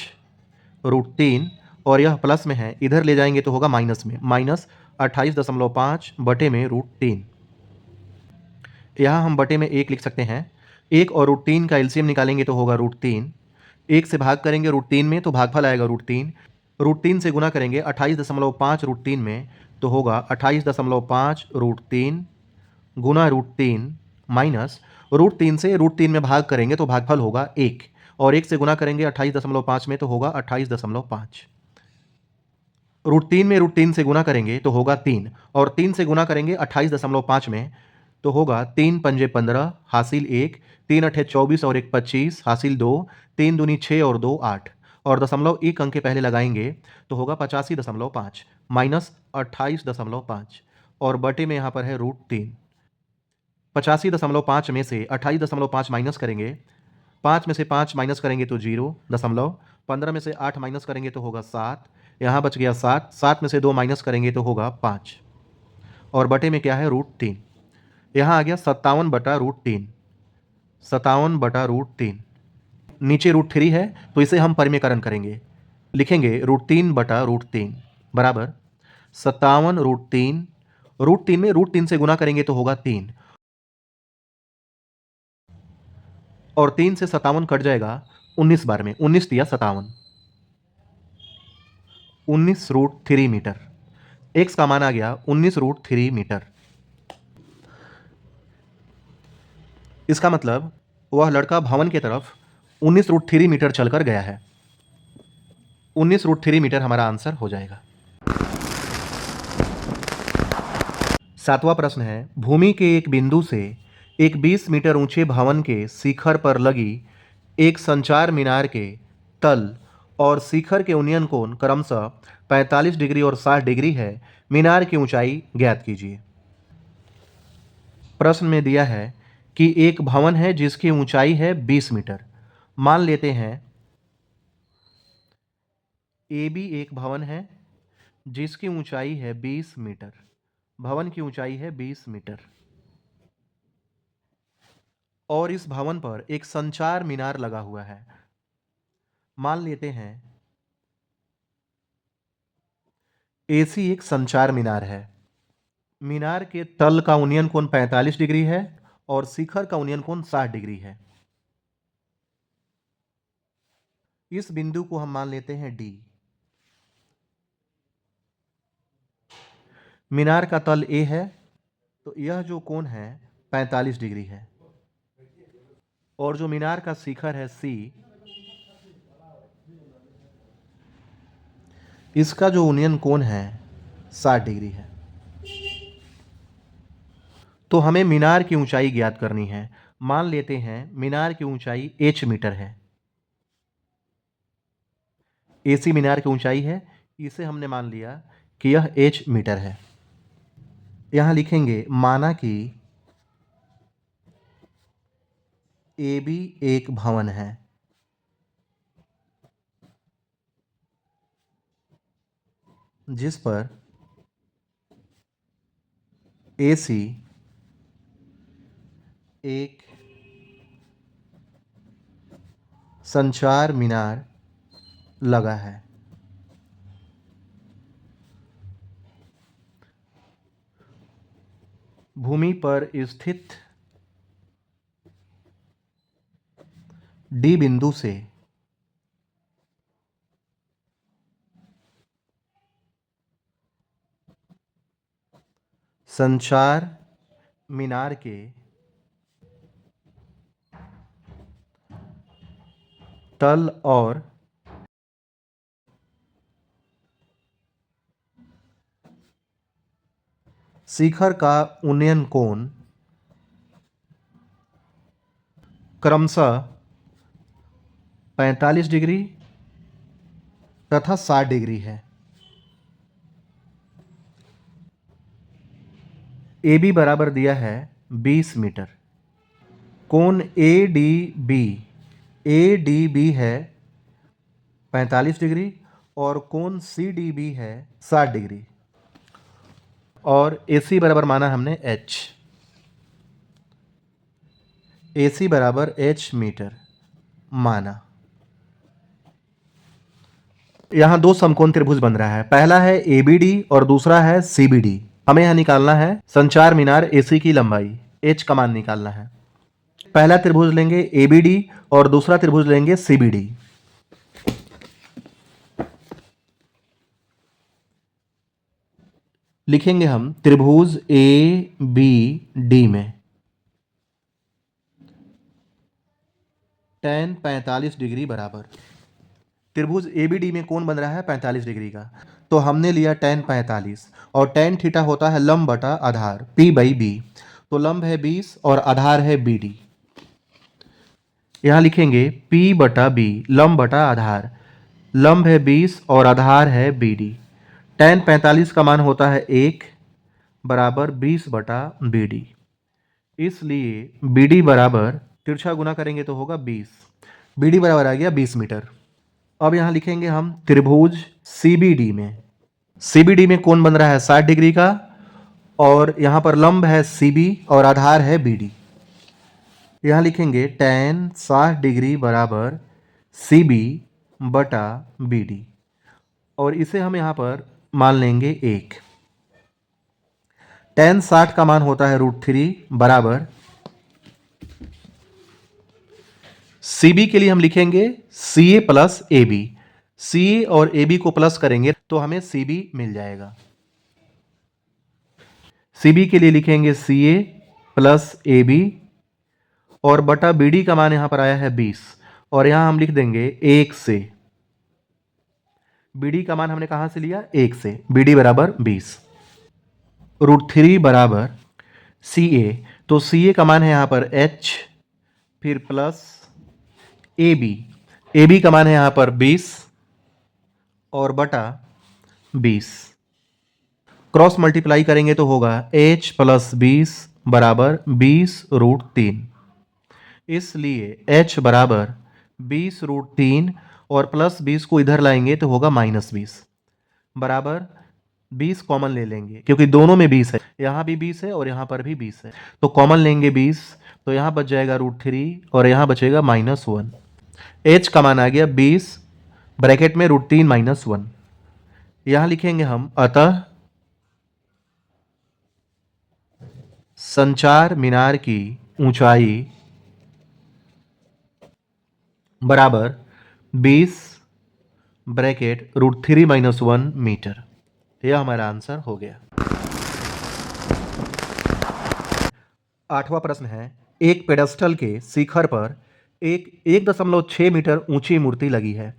√3, और यह प्लस में है, इधर ले जाएंगे तो होगा माइनस में, माइनस 28.5 बटे में √3। यहाँ हम बटे में 1 लिख सकते हैं। 1 और √3 का एलसीएम निकालेंगे तो होगा √3। 1 से भाग करेंगे √3 में तो भागफल आएगा √3। √3 से गुना करेंगे 28.5 √3 में तो होगा 28.5 √3 गुना √3 माइनस √3 से √3 में भाग करेंगे तो भागफल होगा 1, और 1 से गुना करेंगे 28.5 में तो होगा 28.5। √3 में √3 से गुना करेंगे तो होगा 3, और 3 से गुना करेंगे 28.5 में तो होगा 3 पंजे 15 हासिल 1, 3 अठे 24 और 1 25 हासिल 2, 3 दूनी 6 और 2 8, और दशमलव एक अंक के पहले लगाएंगे तो होगा 85.5 माइनस 28.5, और बटे में यहाँ पर है √3। 85.5 में से 28.5 माइनस करेंगे, 5 में से 5 माइनस करेंगे तो 0 15 में से 8 माइनस करेंगे तो होगा 7, यहाँ बच गया 7, 7 में से 2 माइनस करेंगे तो होगा 5, और बटे में क्या है √3। यहाँ आ गया 57/√3, 57/√3। नीचे √3 है तो इसे हम परिमेयकरण करेंगे, लिखेंगे √3/√3 बराबर 57 √3 में √3 से गुना करेंगे तो होगा 3, और 3 से 57 कट जाएगा 19 बार में, 19 दिया 57, 19 √3 मीटर। x का मान आ गया 19 √3 मीटर। इसका मतलब वह लड़का भवन की तरफ 19 √3 मीटर चलकर गया है। 19 √3 मीटर हमारा आंसर हो जाएगा। 7वां प्रश्न है, भूमि के एक बिंदु से एक 20 मीटर ऊंचे भवन के शिखर पर लगी एक संचार मीनार के तल और शिखर के उन्नयन कोण क्रमशः 45 डिग्री और 60 डिग्री है। मीनार की ऊंचाई ज्ञात कीजिए। प्रश्न में दिया है कि एक भवन है जिसकी ऊंचाई है 20 मीटर। मान लेते हैं ए बी एक भवन है जिसकी ऊंचाई है 20 मीटर। भवन की ऊंचाई है 20 मीटर, और इस भवन पर एक संचार मीनार लगा हुआ है। मान लेते हैं एसी एक संचार मीनार है। मीनार के तल का उन्नयन कोण 45 डिग्री है और शिखर का उन्नयन कोण 60 डिग्री है। इस बिंदु को हम मान लेते हैं डी। मीनार का तल ए है तो यह जो कोण है 45 डिग्री है, और जो मीनार का शिखर है सी, इसका जो उन्नयन कोण है 60 डिग्री है। तो हमें मीनार की ऊंचाई ज्ञात करनी है। मान लेते हैं मीनार की ऊंचाई h मीटर है। एसी मीनार की ऊंचाई है, इसे हमने मान लिया कि यह h मीटर है। यहां लिखेंगे माना कि ए बी एक भवन है जिस पर एसी एक संचार मीनार लगा है। भूमि पर स्थित डी बिंदु से संचार मीनार के तल और शिखर का उन्नयन कोण क्रमशः 45 डिग्री तथा 60 डिग्री है। ए बी बराबर दिया है 20 मीटर। कोण ए डी बी है 45 डिग्री और कोण सी डी बी है 60 डिग्री और ए सी बराबर माना हमने एच। ए सी बराबर एच मीटर माना। यहां दो समकोण त्रिभुज बन रहा है, पहला है एबीडी और दूसरा है सीबीडी। हमें यहां निकालना है संचार मीनार एसी की लंबाई, एच का मान निकालना है। पहला त्रिभुज लेंगे एबीडी और दूसरा त्रिभुज लेंगे सीबीडी। लिखेंगे हम त्रिभुज ए बी डी में tan 45 डिग्री बराबर, त्रिभुज एबीडी में कोण बन रहा है 45 डिग्री का, तो हमने लिया tan 45 और tan थीटा होता है लंब बटा आधार p/b, तो लंब है 20 और आधार है BD। यहां लिखेंगे p/b, लंब बटा आधार, लंब है 20 और आधार है BD। tan 45 का मान होता है 1 बराबर 20/BD, इसलिए BD बराबर तिरछा गुना करेंगे तो होगा 20। BD बराबर आ गया 20 मीटर। अब यहां लिखेंगे हम त्रिभुज CBD में कोण बन रहा है 60 डिग्री का और यहां पर लंब है CB और आधार है BD। यहां लिखेंगे tan 60 डिग्री बराबर CB बटा BD और इसे हम यहां पर मान लेंगे 1। tan 60 का मान होता है √3 बराबर CB के लिए हम लिखेंगे CA प्लस AB। CA और AB को प्लस करेंगे तो हमें CB मिल जाएगा। CB के लिए लिखेंगे CA प्लस AB और बटा BD का मान यहां पर आया है 20 और यहां हम लिख देंगे 1 से। BD का मान हमने कहां से लिया? 1 से। BD बराबर 20। √3 बराबर CA, तो CA का मान है यहां पर H, फिर प्लस AB का मान है यहां पर 20 और बटा 20। क्रॉस मल्टीप्लाई करेंगे तो होगा H प्लस 20 बराबर 20√3, इसलिए H बराबर 20√3 और प्लस 20 को इधर लाएंगे तो होगा -20 बराबर 20 कॉमन ले लेंगे क्योंकि दोनों में 20 है, यहां भी 20 है और यहां पर भी 20 है, तो कॉमन लेंगे 20, तो यहां बच जाएगा √3 और यहां बचेगा -1। H का मान आ गया 20 ब्रैकेट में √3 -1। यहां लिखेंगे हम अतः संचार मीनार की ऊंचाई बराबर 20 ब्रैकेट √3 -1 मीटर। यह हमारा आंसर हो गया। 8वां प्रश्न है, एक पेडस्टल के शिखर पर एक 1.6 मीटर ऊंची मूर्ति लगी है।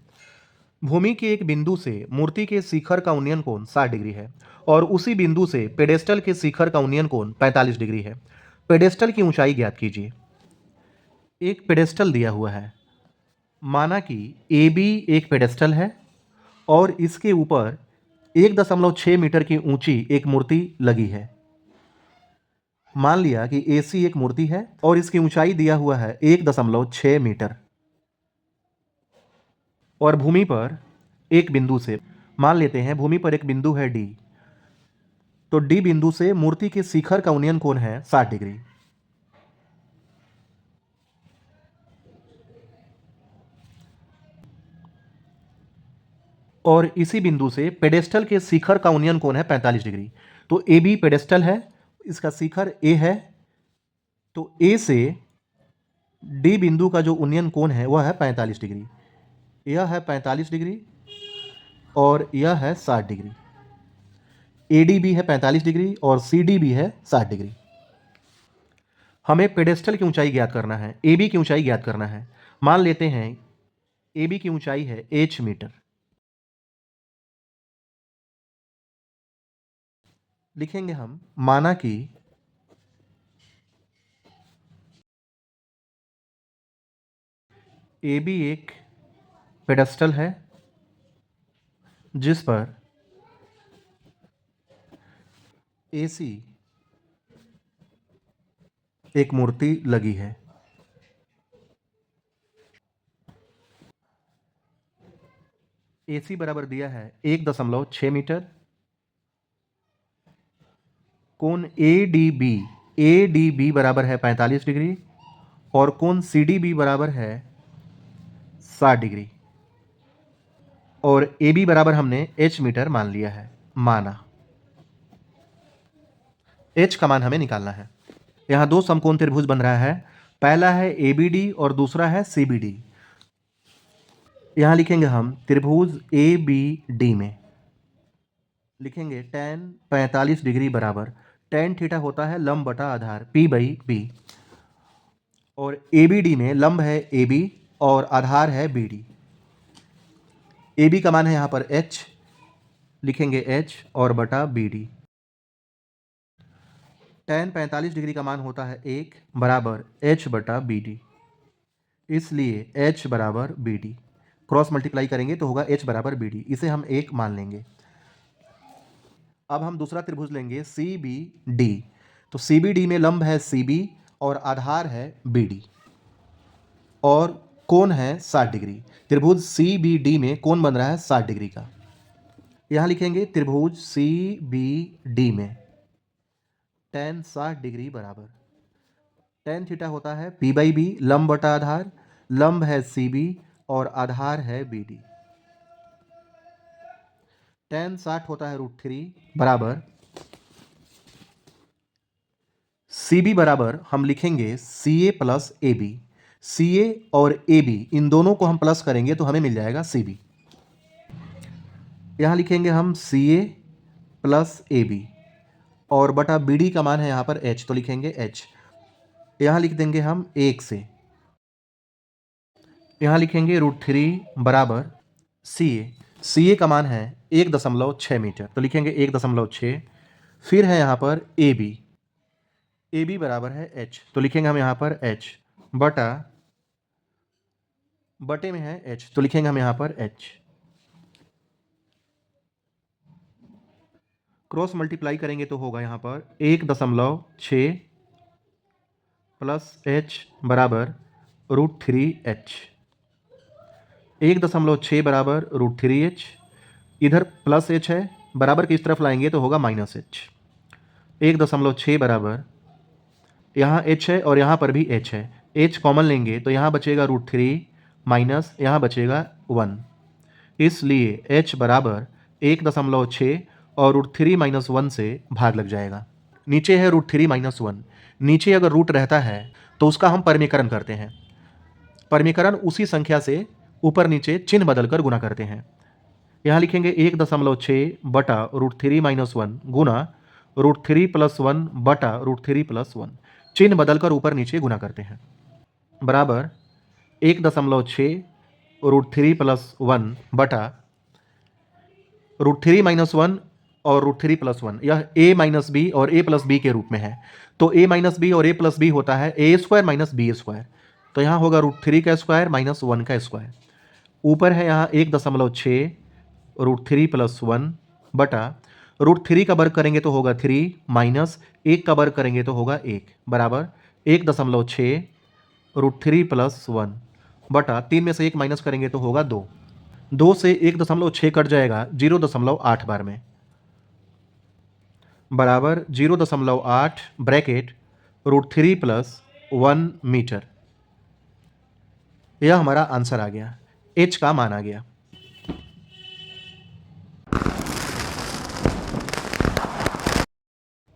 भूमि के एक बिंदु से मूर्ति के शिखर का उन्नयन कोण 60 डिग्री है और उसी बिंदु से पेडेस्टल के शिखर का उन्नयन कोण 45 डिग्री है। पेडेस्टल की ऊंचाई ज्ञात कीजिए। एक पेडेस्टल दिया हुआ है, माना कि AB एक पेडेस्टल है और इसके ऊपर 1.6 मीटर की ऊंची एक मूर्ति लगी है। मान लिया कि AC एक मूर्ति है और इसकी ऊंचाई दिया हुआ है 1.6 मीटर और भूमि पर एक बिंदु से, मान लेते हैं भूमि पर एक बिंदु है D, तो D बिंदु से मूर्ति के शिखर का उन्नयन कोण है 60 डिग्री। और इसी बिंदु से पेडेस्टल के शिखर का उन्नयन कोण है 45 डिग्री। तो AB पेडेस्टल है, इसका शिखर A है, तो A से D बिंदु का जो उन्नयन कोण है वह है 45 डिग्री। यह है 45 डिग्री और यह है 60 डिग्री। AD भी है 45 डिग्री और CD भी है 60 डिग्री। हमें पेडेस्टल की ऊंचाई ज्ञात करना है, AB की ऊंचाई ज्ञात करना है। मान लेते हैं AB की ऊंचाई है H मीटर। लिखेंगे हम माना कि ए बी एक पेडस्टल है जिस पर ए सी एक मूर्ति लगी है। ए सी बराबर दिया है 1.6 मीटर। कोण ए डी बी बराबर है 45 डिग्री और कोण सी डी बी बराबर है 60 डिग्री और ए बी बराबर हमने एच मीटर मान लिया है। माना एच का मान हमें निकालना है। यहाँ दो समकोण त्रिभुज बन रहा है, पहला है ए बी डी और दूसरा है सी बी डी। यहाँ लिखेंगे हम त्रिभुज ए बी डी में लिखेंगे tan 45 डिग्री बराबर tan थीटा होता है लंब बटा आधार P बाई बी और ए बी डी में लंब है ए बी और आधार है बी डी। ए बी का मान है यहाँ पर h, लिखेंगे h और बटा बी डी। tan 45 डिग्री का मान होता है 1 बराबर h बटा बी डी, इसलिए h बराबर बी डी। क्रॉस मल्टीप्लाई करेंगे तो होगा h बराबर बी डी, इसे हम 1 मान लेंगे। अब हम दूसरा त्रिभुज लेंगे सी बी डी। तो सी बी डी में लंब है सी बी और आधार है बी डी और कोण है 60 डिग्री। त्रिभुज सी बी डी में कोण बन रहा है 60 डिग्री का। यहाँ लिखेंगे त्रिभुज सी बी डी में tan 60 डिग्री बराबर tan थीटा होता है P बाई बी, लंब बटा आधार, लंब है सी बी और आधार है बी डी। tan 60 होता है √3 बराबर सी बी बराबर हम लिखेंगे सी ए प्लस ए बी। सी ए और ए बी इन दोनों को हम प्लस करेंगे तो हमें मिल जाएगा सी बी। यहाँ लिखेंगे हम सी ए प्लस ए बी और बटा बी डी का मान है यहाँ पर h, तो लिखेंगे h। यहाँ लिख देंगे हम 1 से। यहाँ लिखेंगे √3 बराबर सी ए का मान है 1.6 मीटर, तो लिखेंगे 1.6। फिर है यहाँ पर ए बी बराबर है h, तो लिखेंगे हम यहाँ पर h बटा बटे में है h, तो लिखेंगे हम यहाँ पर h। क्रॉस मल्टीप्लाई करेंगे तो होगा यहाँ पर 1.6 प्लस h बराबर √3h। 1.6 बराबर √3h, इधर प्लस h है, बराबर की इस तरफ लाएंगे तो होगा माइनस h। 1.6 बराबर यहाँ h है और यहाँ पर भी h है, h कॉमन लेंगे तो यहाँ बचेगा √3 माइनस यहाँ बचेगा 1, इसलिए h बराबर 1.6 और √3 माइनस 1 से भाग लग जाएगा। नीचे है √3 माइनस 1, नीचे अगर रूट रहता है तो उसका हम परमीकरण करते हैं। परमीकरण उसी संख्या से ऊपर नीचे चिन्ह बदलकर गुना करते हैं। यहाँ लिखेंगे 1.6 बटा √3 माइनस 1 गुना √3 प्लस 1 बटा √3 प्लस 1, चिन्ह बदलकर ऊपर नीचे गुना करते हैं, बराबर 1.6 √3 प्लस 1 बटा √3 माइनस 1 और √3 प्लस 1, यह a माइनस बी और a प्लस बी के रूप में है। तो a माइनस बी और a प्लस बी होता है a square minus B square, तो यहाँ होगा √3 का स्क्वायर माइनस 1 का स्क्वायर। ऊपर है यहाँ 1.6 √3 प्लस 1 बटा √3 का वर्ग करेंगे तो होगा 3 माइनस 1 का वर्ग करेंगे तो होगा 1 बराबर 1.6 √3 प्लस 1 बटा 3 में से 1 माइनस करेंगे तो होगा 2। 2 से 1.6 कट जाएगा 0.8 बार में, बराबर 0.8 ब्रैकेट √3 प्लस 1 मीटर। यह हमारा आंसर आ गया, h का मान आ गया।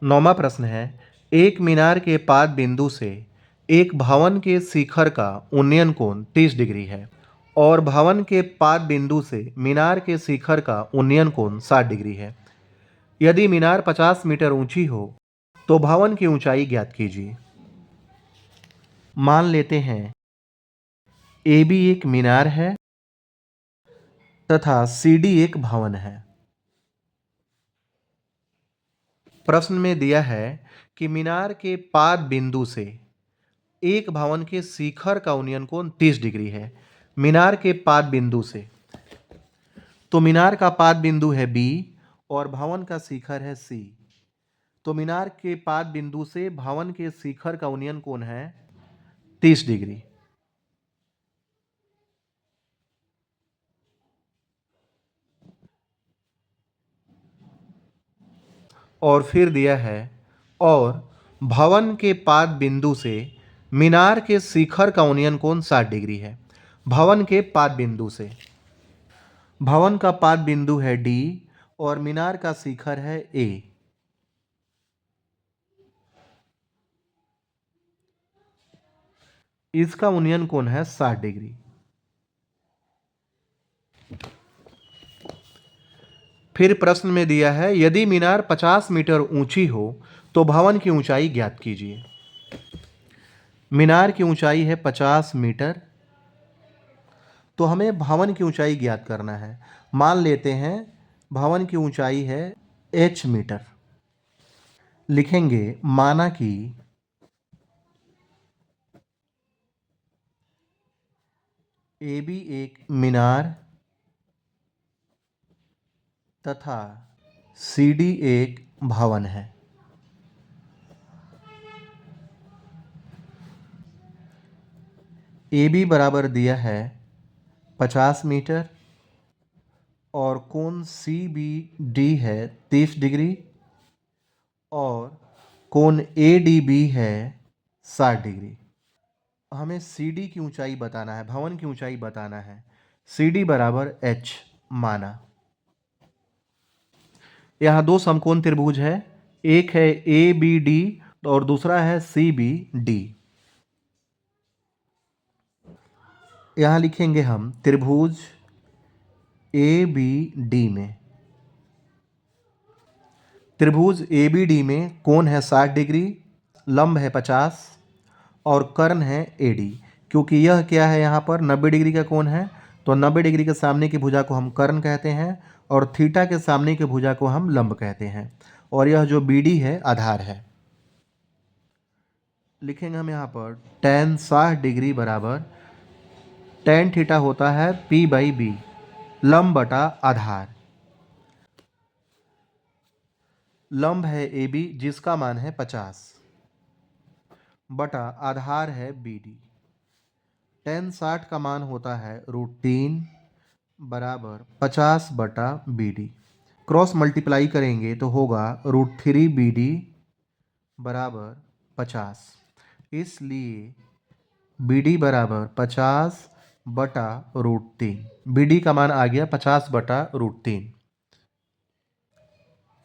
नौवां प्रश्न है, एक मीनार के पाद बिंदु से एक भवन के शिखर का उन्नयन कोण 30 डिग्री है और भवन के पाद बिंदु से मीनार के शिखर का उन्नयन कोण 60 डिग्री है। यदि मीनार 50 मीटर ऊंची हो तो भवन की ऊंचाई ज्ञात कीजिए। मान लेते हैं ए बी एक मीनार है तथा सी डी एक भवन है। प्रश्न में दिया है कि मीनार के पाद बिंदु से एक भवन के शिखर का उन्नयन कोण 30 डिग्री है। मीनार के पाद बिंदु से, तो मीनार का पाद बिंदु है बी और भवन का शिखर है सी। तो मीनार के पाद बिंदु से भवन के शिखर का उन्नयन कोण है 30 डिग्री। और फिर दिया है और भवन के पाद बिंदु से मीनार के शिखर का उन्नयन कोण 60 डिग्री है। भवन के पाद बिंदु से, भवन का पाद बिंदु है डी और मीनार का शिखर है ए। इसका उन्नयन कोण है 60 डिग्री। फिर प्रश्न में दिया है यदि मीनार 50 मीटर ऊंची हो तो भवन की ऊंचाई ज्ञात कीजिए। मीनार की ऊंचाई है 50 मीटर, तो हमें भवन की ऊंचाई ज्ञात करना है। मान लेते हैं भवन की ऊंचाई है h मीटर। लिखेंगे माना कि AB एक मीनार तथा CD एक भवन है। AB बराबर दिया है 50 मीटर और कोण CBD है 30 डिग्री और कोण ADB है 60 डिग्री। हमें CD की ऊंचाई बताना है, भवन की ऊंचाई बताना है। CD बराबर H माना। यहाँ दो समकोण त्रिभुज है, एक है ABD और दूसरा है CBD। यहाँ लिखेंगे हम त्रिभुज ABD में, त्रिभुज ABD में कोण है 60 डिग्री, लंब है 50 और कर्ण है AD। क्योंकि यह क्या है, यहाँ पर 90 डिग्री का कोण है, तो 90 डिग्री के सामने की भुजा को हम कर्ण कहते हैं और थीटा के सामने की भुजा को हम लंब कहते हैं। और यह जो BD है आधार है। लिखेंगे हम यहाँ पर tan 60 डिग्री बराबर tan थीटा होता है P/B, लंब बटा आधार। लंब है AB जिसका मान है 50 बटा आधार है BD। tan 60 का मान होता है √3 बराबर 50 बटा BD। क्रॉस मल्टीप्लाई करेंगे तो होगा √3 BD बराबर 50। इसलिए BD बराबर 50 बटा √3। BD का मान आ गया 50 बटा √3।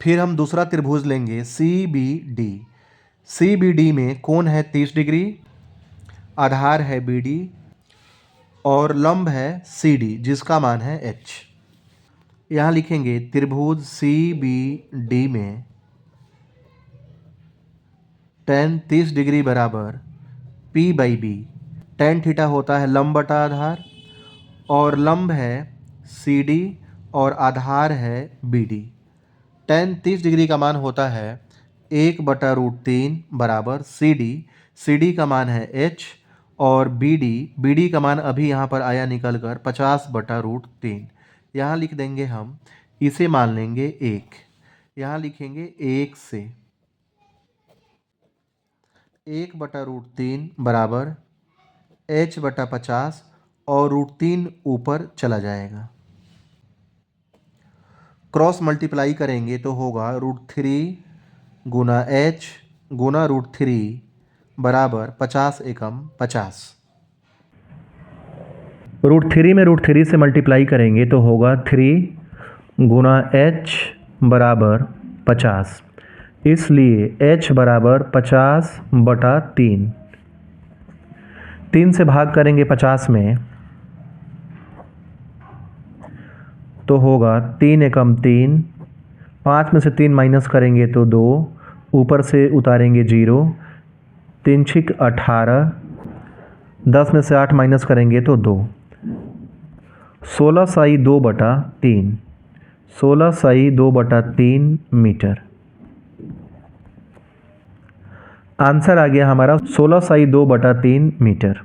फिर हम दूसरा त्रिभुज लेंगे CBD। CBD में कोण है 30 डिग्री, आधार है BD और लंब है CD जिसका मान है H। यहाँ लिखेंगे त्रिभुज CBD में tan 30 डिग्री बराबर P/B। tan थीटा होता है लंब बटा आधार और लंब है CD और आधार है BD। tan 30 डिग्री का मान होता है 1 बटा √3 बराबर CD का मान है H और BD का मान अभी यहाँ पर आया निकल कर 50 बटा √3। यहाँ लिख देंगे हम, इसे मान लेंगे 1। यहाँ लिखेंगे 1 से 1 बटा √3 बराबर H बटा 50 और √3 ऊपर चला जाएगा। क्रॉस मल्टीप्लाई करेंगे तो होगा √3 गुना H गुना √3 बराबर 50 एकम 50। √3 में √3 से मल्टीप्लाई करेंगे तो होगा 3 गुना H बराबर 50। इसलिए H बराबर 50 बटा 3। 3 से भाग करेंगे 50 में तो होगा 3 एकम 3। 5 में से 3 माइनस करेंगे तो 2, ऊपर से उतारेंगे 0, 3 छिक 18, 10 में से 8 माइनस करेंगे तो 2, 16 साई 2 बटा 3, 16 साई 2 बटा 3 मीटर। आंसर आ गया हमारा 16/2/3 मीटर।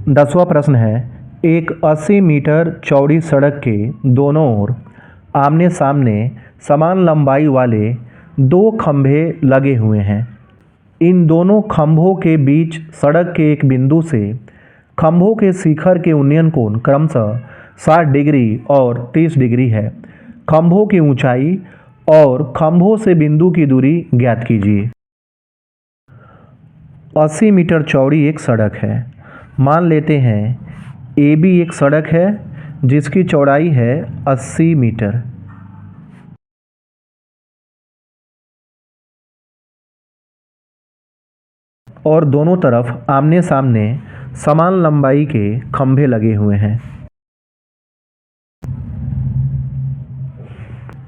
10वां प्रश्न है, एक 80 मीटर चौड़ी सड़क के दोनों ओर आमने सामने समान लंबाई वाले 2 खंभे लगे हुए हैं। इन दोनों खंभों के बीच सड़क के एक बिंदु से खंभों के शिखर के उन्नयन कोण क्रमशः 60 डिग्री और 30 डिग्री है। खंभों की ऊंचाई और खंभों से बिंदु की दूरी ज्ञात कीजिए। 80 मीटर चौड़ी एक सड़क है। मान लेते हैं AB एक सड़क है जिसकी चौड़ाई है 80 मीटर। और दोनों तरफ आमने सामने समान लंबाई के खंभे लगे हुए हैं।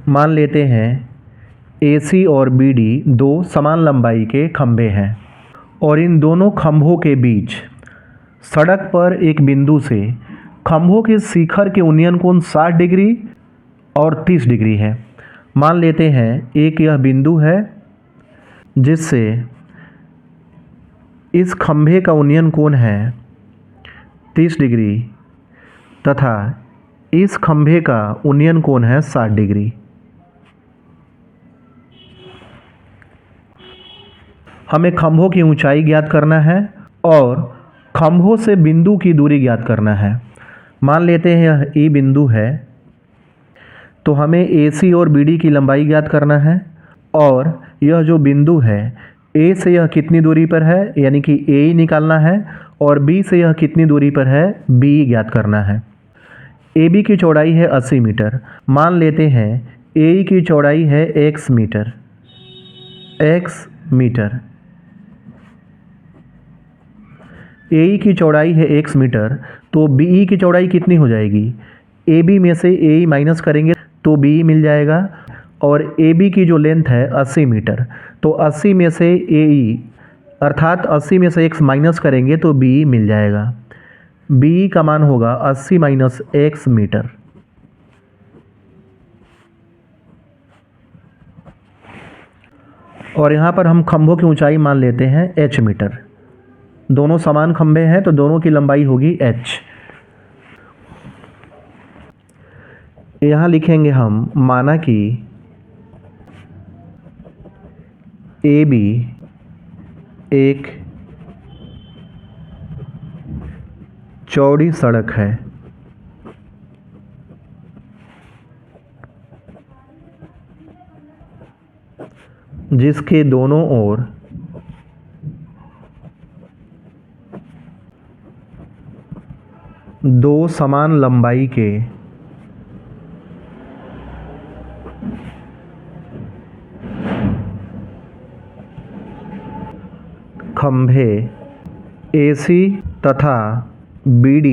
मान लेते हैं AC और BD दो समान लंबाई के खंभे हैं और इन दोनों खंभों के बीच सड़क पर एक बिंदु से खंभों के शिखर के उन्नयन कोण 60 डिग्री और 30 डिग्री है। मान लेते हैं एक यह बिंदु है जिससे इस खंभे का उन्नयन कोण है 30 डिग्री तथा इस खंभे का उन्नयन कोण है 60 डिग्री। हमें खंभों की ऊंचाई ज्ञात करना है और खंभों से बिंदु की दूरी ज्ञात करना है। मान लेते हैं यह E बिंदु है तो हमें AC और BD की लंबाई ज्ञात करना है और यह जो बिंदु है A से यह कितनी दूरी पर है यानी कि AE निकालना है और B से यह कितनी दूरी पर है BE ज्ञात करना है। AB की चौड़ाई है 80 मीटर। मान लेते हैं AE की चौड़ाई है x मीटर। AE की चौड़ाई है x मीटर तो BE की चौड़ाई कितनी हो जाएगी? AB में से AE माइनस करेंगे तो BE मिल जाएगा और AB की जो लेंथ है 80 मीटर तो 80 में से AE अर्थात 80 में से x माइनस करेंगे तो BE मिल जाएगा। BE का मान होगा 80 माइनस x मीटर। और यहाँ पर हम खंभों की ऊंचाई मान लेते हैं h मीटर। दोनों समान खंभे हैं तो दोनों की लंबाई होगी h। यहाँ लिखेंगे हम माना कि AB एक चौड़ी सड़क है जिसके दोनों ओर दो समान लंबाई के खंभे AC तथा BD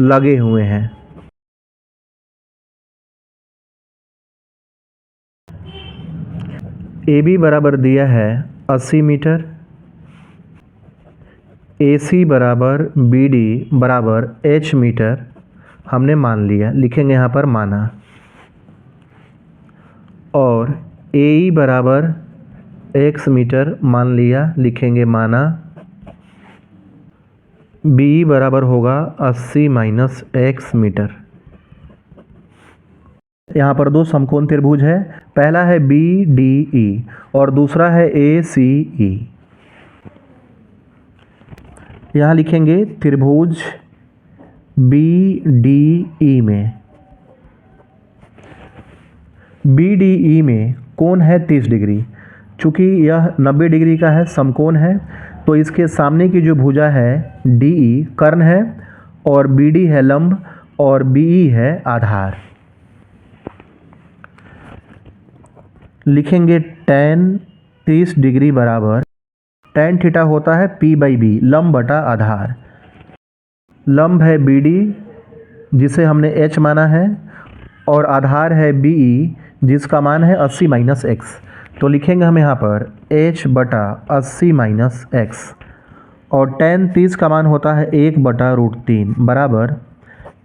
लगे हुए हैं। AB बराबर दिया है 80 मीटर, AC बराबर BD बराबर h मीटर हमने मान लिया, लिखेंगे यहाँ पर माना। और AE बराबर x मीटर मान लिया, लिखेंगे माना। BE बराबर होगा 80 माइनस x मीटर। यहाँ पर दो समकोण त्रिभुज है, पहला है BDE और दूसरा है ACE। यहाँ लिखेंगे त्रिभुज BDE में BDE में कोण है 30 डिग्री। चूँकि यह 90 डिग्री का है, समकोण है, तो इसके सामने की जो भुजा है DE कर्ण है और BD है लंब और BE है आधार। लिखेंगे tan 30 डिग्री बराबर tan थीटा होता है P/B लंब बटा आधार। लंब है BD जिसे हमने h माना है और आधार है BE जिसका मान है 80 माइनस x। तो लिखेंगे हम यहाँ पर h बटा 80 माइनस x और tan 30 का मान होता है 1/√3 बराबर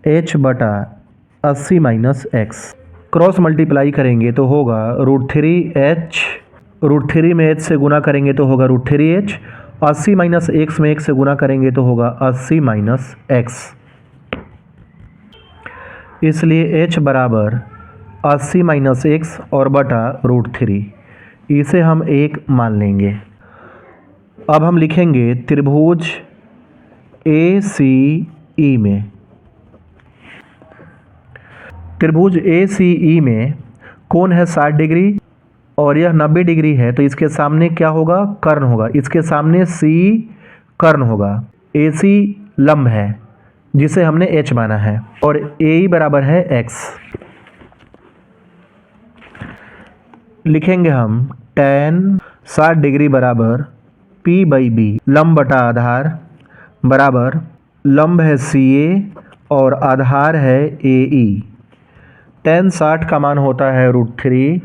h बटा 80 माइनस x। क्रॉस मल्टीप्लाई करेंगे तो होगा √3h, √3 में h से गुना करेंगे तो होगा √3h, 80 माइनस x में x से गुना करेंगे तो होगा 80 माइनस x। इसलिए h बराबर 80 माइनस x और बटा √3, इसे हम 1 मान लेंगे। अब हम लिखेंगे त्रिभुज ACE में, त्रिभुज ACE में कोण है 60 डिग्री और यह 90 डिग्री है, तो इसके सामने क्या होगा, कर्ण होगा। इसके सामने C कर्ण होगा, AC लंब है जिसे हमने H माना है, और AE बराबर है x। लिखेंगे हम tan 60 डिग्री बराबर P/B, लंब बटा आधार, बराबर लंब है CA और आधार है AE। tan 60 का मान होता है √3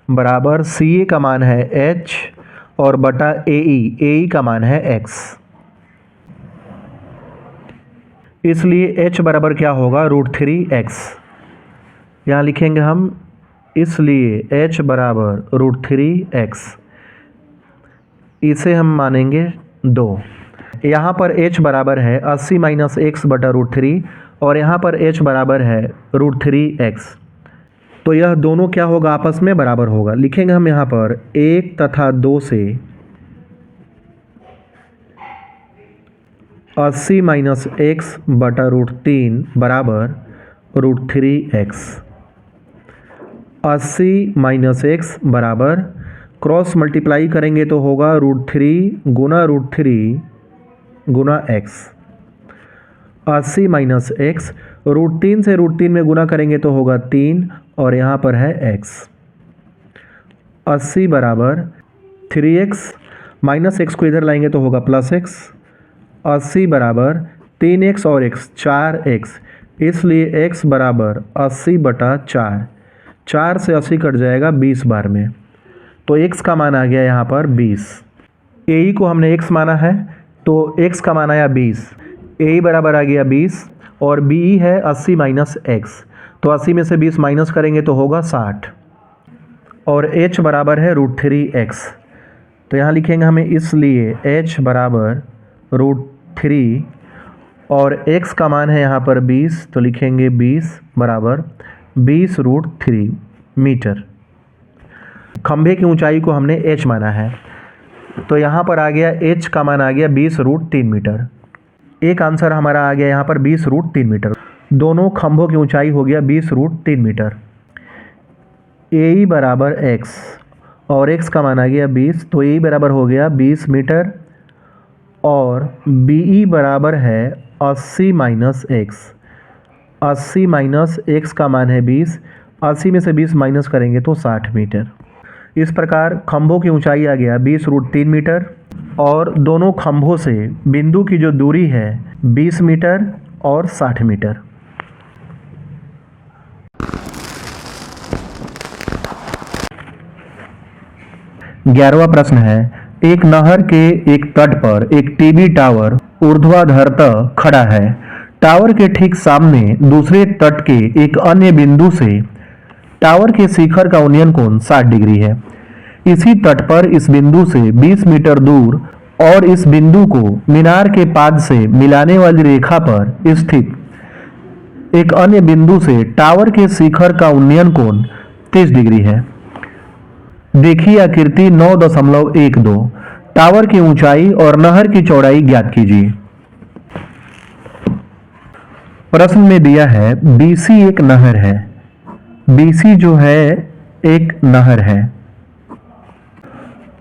बराबर CA का मान है h और बटा AE का मान है x। इसलिए h बराबर क्या होगा, √3x। यहाँ लिखेंगे हम, इसलिए h बराबर √3x, इसे हम मानेंगे 2। यहाँ पर h बराबर है 80 माइनस x बटा √3 और यहाँ पर h बराबर है √3x, तो यह दोनों क्या होगा, आपस में बराबर होगा। लिखेंगे हम यहाँ पर 1 तथा 2 से 80 माइनस x बटा √3 बराबर √3x। 80 माइनस x बराबर, क्रॉस मल्टीप्लाई करेंगे तो होगा √3 गुना √3 गुना x। 80 माइनस x, √3 से √3 में गुना करेंगे तो होगा 3 और यहाँ पर है x। 80 बराबर 3x, माइनस x को इधर लाएंगे तो होगा प्लस x। 80 बराबर 3x और x 4x, इसलिए x बराबर 80 बटा 4। 4 से 80 कट जाएगा 20 बार में, तो x का मान आ गया यहाँ पर 20। AE को हमने x माना है तो x का मान आया 20। AE बराबर आ गया 20 और BE है 80 माइनस x, तो 80 में से 20 माइनस करेंगे तो होगा 60 और h बराबर है √3x। तो यहाँ लिखेंगे हमें, इसलिए h बराबर √3 और x का मान है यहाँ पर 20, तो लिखेंगे 20 बराबर 20√3 मीटर। खंभे की ऊंचाई को हमने h माना है, तो यहाँ पर आ गया h का मान आ गया 20√3 मीटर। एक आंसर हमारा आ गया यहाँ पर 20√3 मीटर। दोनों खंभों की ऊंचाई हो गया 20√3 मीटर। AE बराबर x और x का मान आ गया 20, तो AE बराबर हो गया 20 मीटर और BE बराबर है 80 माइनस x। 80 माइनस x का मान है 20, 80 में से 20 माइनस करेंगे तो 60 मीटर। इस प्रकार खंभों की ऊंचाई आ गया 20√3 मीटर और दोनों खंभों से बिंदु की जो दूरी है 20 मीटर और 60 मीटर। ग्यारहवां प्रश्न है, एक नहर के एक तट पर एक टीवी टावर ऊर्ध्वाधरतः खड़ा है। टावर के ठीक सामने दूसरे तट के एक अन्य बिंदु से टावर के शिखर का उन्नयन कोण 60 डिग्री है। इसी तट पर इस बिंदु से 20 मीटर दूर और इस बिंदु को मीनार के पाद से मिलाने वाली रेखा पर स्थित एक अन्य बिंदु से टावर के शिखर का उन्नयन कोण 30 डिग्री है। देखिए आकृति 9.12। टावर की ऊंचाई और नहर की चौड़ाई ज्ञात कीजिए। प्रश्न में दिया है BC एक नहर है। BC जो है एक नहर है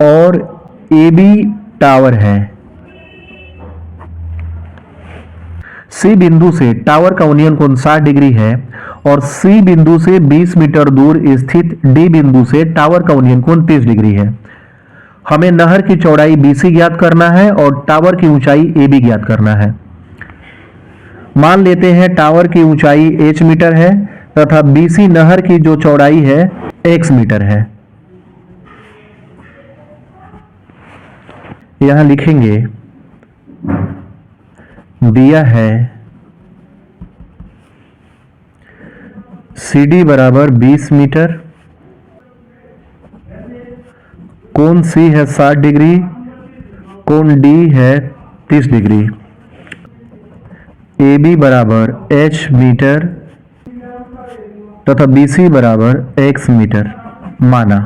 और AB टावर है। C बिंदु से टावर का उन्नयन कोण 60 डिग्री है और C बिंदु से 20 मीटर दूर स्थित D बिंदु से टावर का उन्नयन कोण 30 डिग्री है। हमें नहर की चौड़ाई BC ज्ञात करना है और टावर की ऊंचाई AB ज्ञात करना है। मान लेते हैं टावर की ऊंचाई h मीटर है तथा BC नहर की जो चौड़ाई है x मीटर है। यहां लिखेंगे, दिया है सी डी बराबर 20 मीटर। कोण सी है 60 डिग्री, कोण डी है 30 डिग्री। ए बी बराबर h मीटर तथा बी सी बराबर x मीटर माना।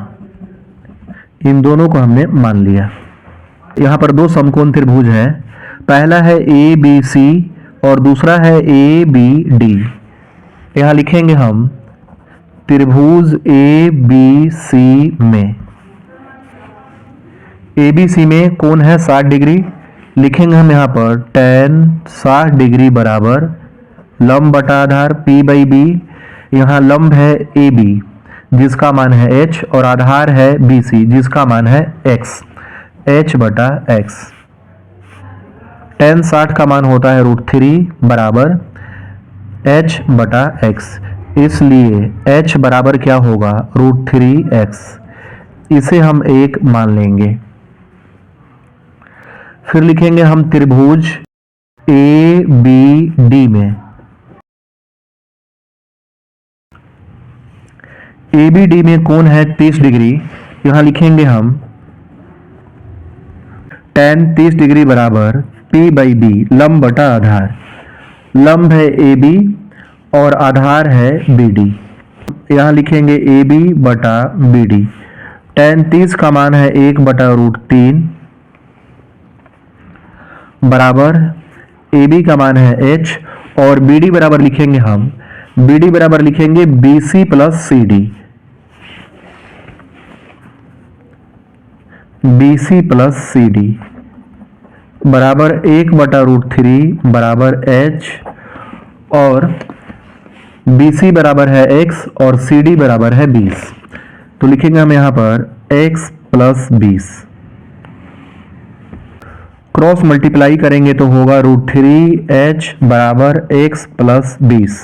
इन दोनों को हमने मान लिया। यहाँ पर दो समकोण त्रिभुज है, पहला है ए बी सी और दूसरा है ए बी डी। यहाँ लिखेंगे हम त्रिभुज ए बी सी में, ए बी सी में कोण है 60 डिग्री। लिखेंगे हम यहाँ पर tan 60 डिग्री बराबर लंब बटा आधार P बाई बी। यहाँ लंब है ए बी जिसका मान है h और आधार है बी सी जिसका मान है x, h बटा x। tan 60 का मान होता है √3 बराबर h बटा x, इसलिए h बराबर क्या होगा √3x। इसे हम 1 मान लेंगे। फिर लिखेंगे हम त्रिभुज ए बी डी में, ए बी डी में कोण है 30 डिग्री। यहां लिखेंगे हम tan 30 डिग्री बराबर P बाई बी लंब बटा आधार। लंब है ए बी और आधार है बी डी। यहां लिखेंगे ए बी बटा बी डी। tan 30 का मान है 1 बटा √3 बराबर ए बी का मान है h और बी डी बराबर लिखेंगे हम, बी डी बराबर लिखेंगे B C plus C D, B C plus C D बराबर 1 बटा √3 बराबर h और बी सी बराबर है x और सी डी बराबर है 20। तो लिखेंगे हम यहाँ पर x प्लस 20। क्रॉस मल्टीप्लाई करेंगे तो होगा √3h बराबर x प्लस 20।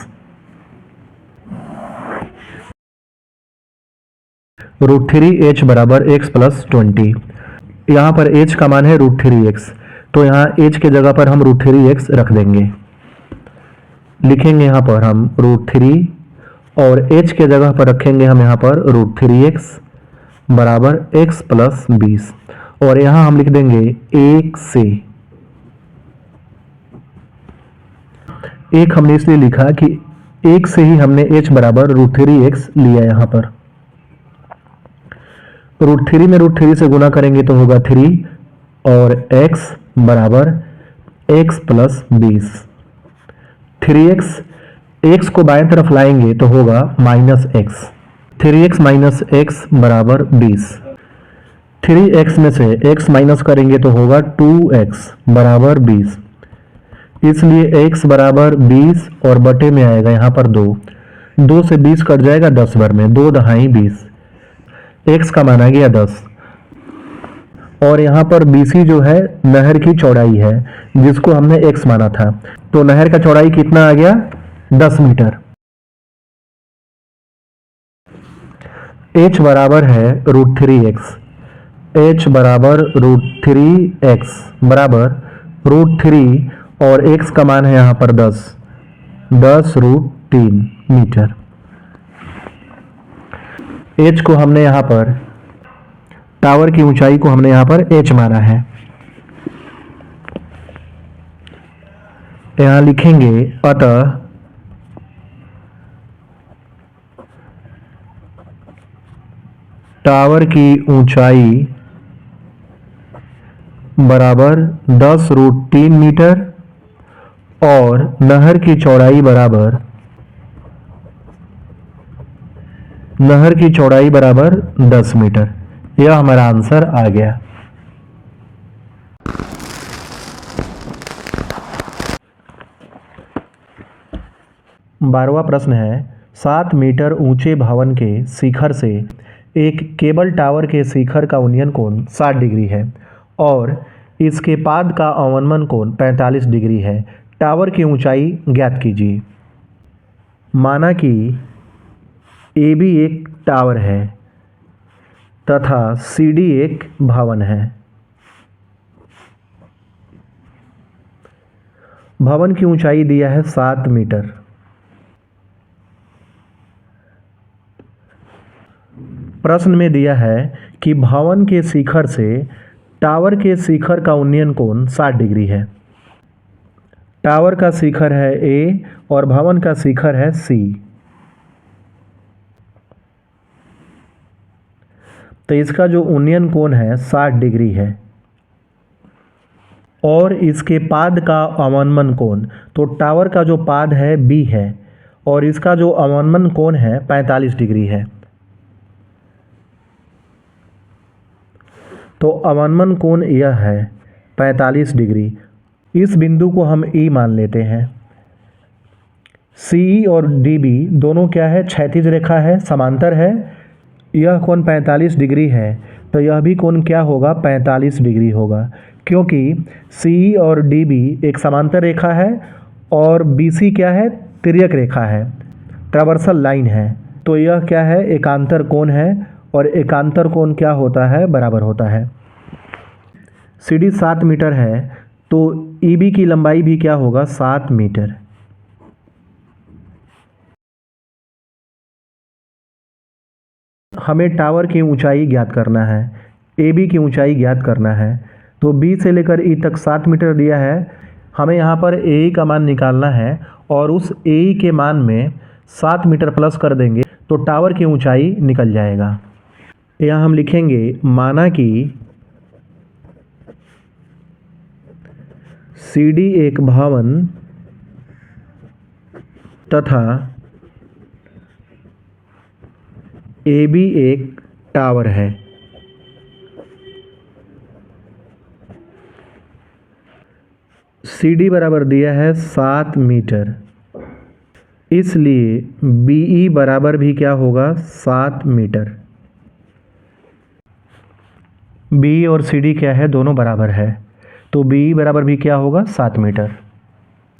√3h बराबर x प्लस 20। यहाँ पर h का मान है √3x, तो यहाँ h के जगह पर हम √3x रख देंगे। लिखेंगे यहाँ पर हम √3 और h के जगह पर रखेंगे हम यहाँ पर √3x बराबर x प्लस 20 और यहाँ हम लिख देंगे 1 से। 1 हमने इसलिए लिखा कि 1 से ही हमने h बराबर √3x लिया। यहाँ पर √3 में √3 से गुना करेंगे तो होगा 3 और x बराबर x प्लस 20। 3x, x को बाएं तरफ लाएंगे तो होगा -x। 3x माइनस x बराबर 20। 3x में से x माइनस करेंगे तो होगा 2x बराबर 20। इसलिए x बराबर 20 और बटे में आएगा यहाँ पर 2। 2 से 20 कट जाएगा 10 बार में, 2 दहाई 20। x का माना गया 10 और यहाँ पर BC जो है नहर की चौड़ाई है जिसको हमने x माना था, तो नहर का चौड़ाई कितना आ गया 10 मीटर। h बराबर है √3x, h बराबर √3x बराबर √3 और x का मान है यहाँ पर 10 √3 मीटर। h को हमने यहाँ पर टावर की ऊंचाई को हमने यहाँ पर h माना है। यहाँ लिखेंगे अतः टावर की ऊंचाई बराबर 10 √3 मीटर और नहर की चौड़ाई बराबर 10 मीटर। यह हमारा आंसर आ गया। 12वां प्रश्न है 7 मीटर ऊंचे भवन के शिखर से एक केबल टावर के शिखर का उन्नयन कोण 60 डिग्री है और इसके पाद का अवनमन कोण 45 डिग्री है। टावर की ऊंचाई ज्ञात कीजिए। माना कि AB एक टावर है तथा CD एक भवन है। भवन की ऊंचाई दिया है 7 मीटर। प्रश्न में दिया है कि भवन के शिखर से टावर के शिखर का उन्नयन कोण 60 डिग्री है। टावर का शिखर है ए और भवन का शिखर है सी। तो इसका जो उन्नयन कोण है 60 डिग्री है। और इसके पाद का अवनमन कोण, तो टावर का जो पाद है बी है और इसका जो अवनमन कोण है 45 डिग्री है। तो अवनमन कोण यह है 45 डिग्री। इस बिंदु को हम ई मान लेते हैं। सी और डी बी दोनों क्या है, क्षैतिज रेखा है, समांतर है। यह कोण 45 डिग्री है तो यह भी कोण क्या होगा, 45 डिग्री होगा, क्योंकि सी और डी बी एक समांतर रेखा है और बी सी क्या है, तिर्यक रेखा है, ट्रावर्सल लाइन है। तो यह क्या है, एकांतर कोण है और एकांतर कोण क्या होता है, बराबर होता है। सी डी 7 मीटर है तो ई बी की लंबाई भी क्या होगा, 7 मीटर। हमें टावर की ऊंचाई ज्ञात करना है, ए बी की ऊंचाई ज्ञात करना है। तो बी से लेकर ई तक 7 मीटर दिया है। हमें यहाँ पर ए ई का मान निकालना है और उस ए ई के मान में 7 मीटर प्लस कर देंगे तो टावर की ऊंचाई निकल जाएगा। यहाँ हम लिखेंगे माना कि सी डी एक भवन तथा ए बी एक टावर है। सी डी बराबर दिया है 7 मीटर, इसलिए बी ई बराबर भी क्या होगा, 7 मीटर। बी और सी डी क्या है, दोनों बराबर है, तो बी ई बराबर भी क्या होगा, 7 मीटर।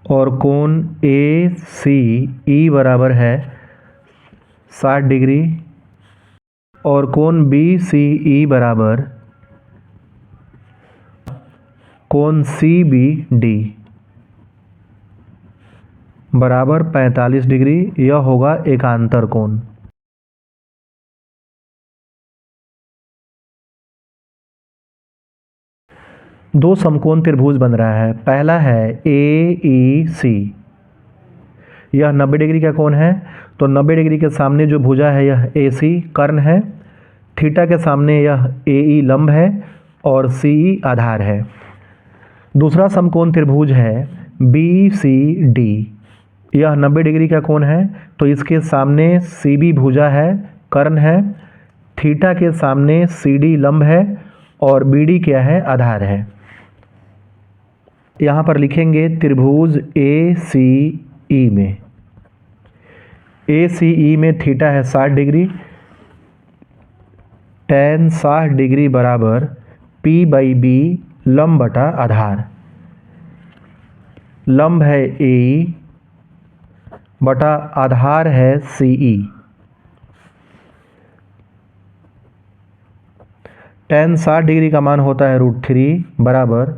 और कोण ए सी ई बराबर है 60 डिग्री और कोण बी सी ई बराबर कोण सी बी डी बराबर 45 डिग्री। यह होगा एकांतर कोण। दो समकोण त्रिभुज बन रहा है। पहला है ए ई सी, यह 90 डिग्री का कोण है। तो 90 डिग्री के सामने जो भुजा है यह ए सी कर्ण है, थीटा के सामने यह ए ई लंब है और सी ई आधार है। दूसरा समकोण त्रिभुज है बी सी डी, यह 90 डिग्री का कोण है। तो इसके सामने सी बी भुजा है, कर्ण है, थीटा के सामने सी डी लंब है और बी डी क्या है, आधार है। यहाँ पर लिखेंगे त्रिभुज ए सी ई में, ए सी ई में थीटा है 60 डिग्री, tan 60 डिग्री बराबर P बाई बी लंब बटा आधार। लंब है ए ई बटा आधार है सी ई। tan 60 डिग्री का मान होता है √3 बराबर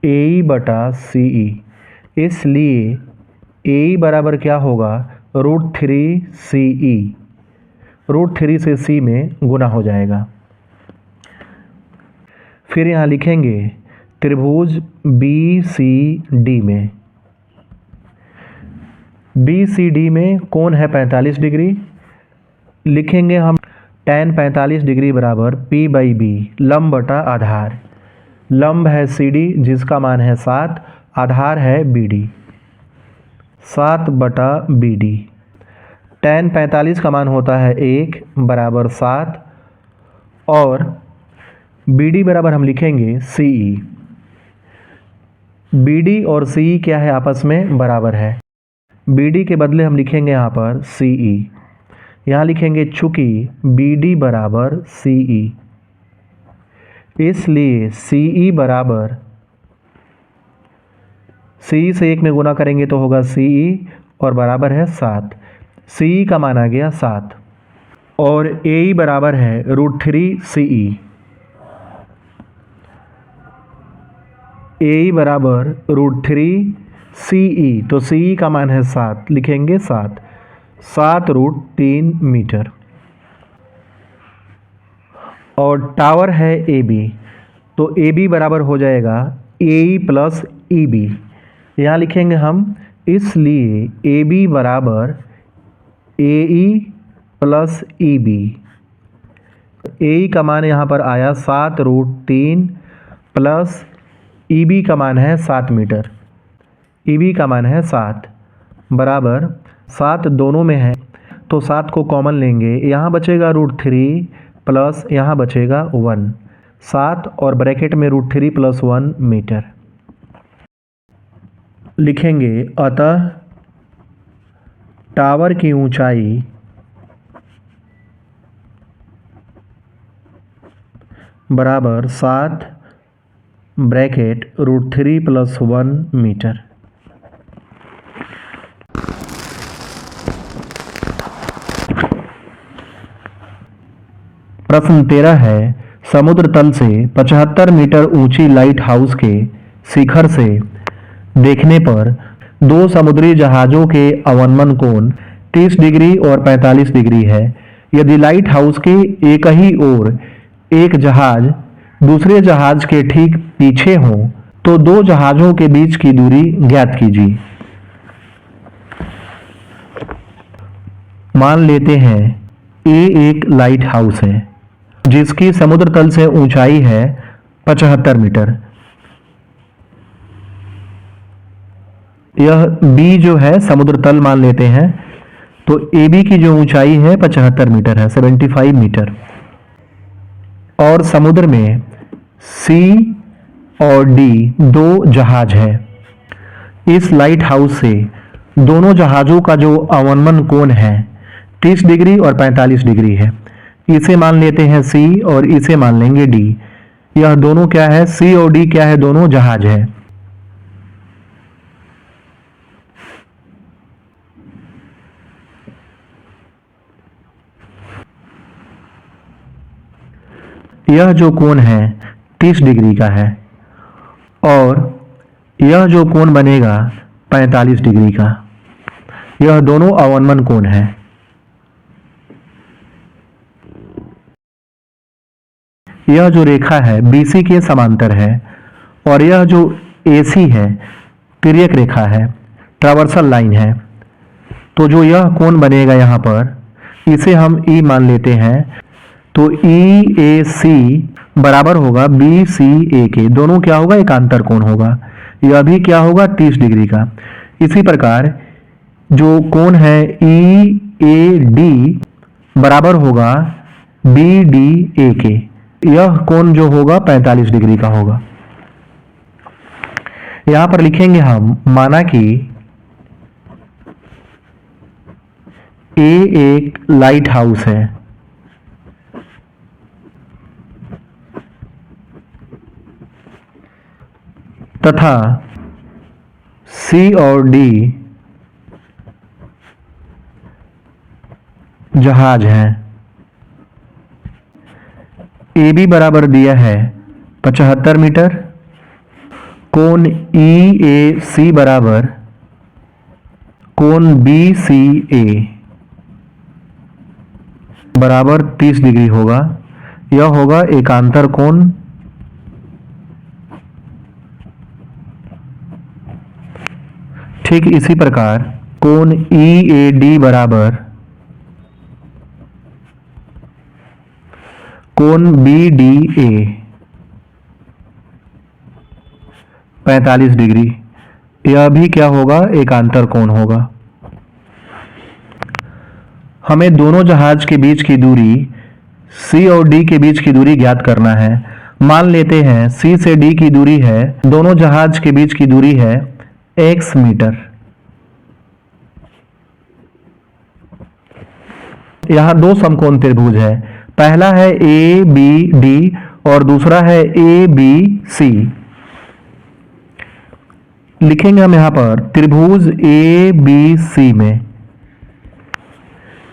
ए ई बटा सी ई, इसलिए ए ई बराबर क्या होगा, √3 सी ई। √3 से सी में गुना हो जाएगा। फिर यहाँ लिखेंगे त्रिभुज बी सी डी में, बी सी डी में कोण है 45 डिग्री। लिखेंगे हम tan 45 डिग्री बराबर P बाई बी लंब बटा आधार। लंब है सी डी जिसका मान है 7, आधार है बी डी, 7 बटा बी डी। tan 45 का मान होता है 1 बराबर 7 और बी डी बराबर हम लिखेंगे सी ई। बी डी और सी ई क्या है, आपस में बराबर है। बी डी के बदले हम लिखेंगे यहाँ पर सी ई। यहाँ लिखेंगे चूँकि बी डी बराबर सी ई, इसलिए सी ई बराबर, सी ई से 1 में गुना करेंगे तो होगा सी ई और बराबर है 7। सी ई का मान आ गया 7 और ए ई बराबर है √3 सी ई। ए ई बराबर √3 सी ई, तो सी ई का मान है 7, लिखेंगे 7 √3 मीटर। और टावर है ए बी, तो ए बी बराबर हो जाएगा ए ई प्लस ई बी। यहाँ लिखेंगे हम, इसलिए ए बी बराबर ए ई प्लस ई बी। ए ई का मान यहाँ पर आया 7√3 प्लस ई बी का मान है 7 मीटर। ई बी का मान है 7 बराबर 7 दोनों में है, तो 7 को कॉमन लेंगे, यहाँ बचेगा √3 प्लस यहाँ बचेगा 1, 7 और ब्रैकेट में √3 प्लस 1 मीटर लिखेंगे। अतः टावर की ऊंचाई बराबर 7 ब्रैकेट √3 प्लस 1 मीटर। प्रश्न 13 है, समुद्र तल से 75 मीटर ऊंची लाइट हाउस के शिखर से देखने पर दो समुद्री जहाज़ों के अवनमन कोण 30 डिग्री और 45 डिग्री है। यदि लाइट हाउस के एक ही ओर एक जहाज दूसरे जहाज के ठीक पीछे हो तो दो जहाज़ों के बीच की दूरी ज्ञात कीजिए। मान लेते हैं ए एक लाइट हाउस है जिसकी समुद्र तल से ऊंचाई है 75 मीटर। यह बी जो है समुद्र तल मान लेते हैं, तो ए बी की जो ऊंचाई है 75 मीटर है, 75 मीटर। और समुद्र में सी और डी दो जहाज है। इस लाइट हाउस से दोनों जहाज़ों का जो अवनमन कोण है 30 डिग्री और 45 डिग्री है। इसे मान लेते हैं सी और इसे मान लेंगे डी। यह दोनों क्या है, सी और डी क्या है, दोनों जहाज है। यह जो कोण है 30 डिग्री का है और यह जो कोण बनेगा 45 डिग्री का। यह दोनों अवनमन कोण है। यह जो रेखा है BC के समांतर है और यह जो AC है तिर्यक रेखा है, ट्रावर्सल लाइन है। तो जो यह कोण बनेगा यहाँ पर, इसे हम E मान लेते हैं, तो EAC बराबर होगा BCA के। दोनों क्या होगा, एकांतर कोण होगा। यह भी क्या होगा, 30 डिग्री का। इसी प्रकार जो कोण है EAD बराबर होगा BDA के। यह कोण जो होगा 45 डिग्री का होगा। यहां पर लिखेंगे हम, माना कि ए एक लाइट हाउस है तथा सी और डी जहाज हैं। ए बी बराबर दिया है 75 मीटर, कोण ई ए सी बराबर कोण बी सी ए बराबर 30 डिग्री होगा। यह होगा एकांतर कोण। ठीक इसी प्रकार कोण ई ए डी बराबर कोण बी डी ए 45 डिग्री। यह भी क्या होगा, एकांतर कोण होगा। हमें दोनों जहाज के बीच की दूरी सी और डी के बीच की दूरी ज्ञात करना है। मान लेते हैं सी से डी की दूरी है, दोनों जहाज के बीच की दूरी है x मीटर। यहां दो समकोण त्रिभुज है, पहला है ए बी डी और दूसरा है ए बी सी। लिखेंगे हम यहां पर त्रिभुज ए बी सी में,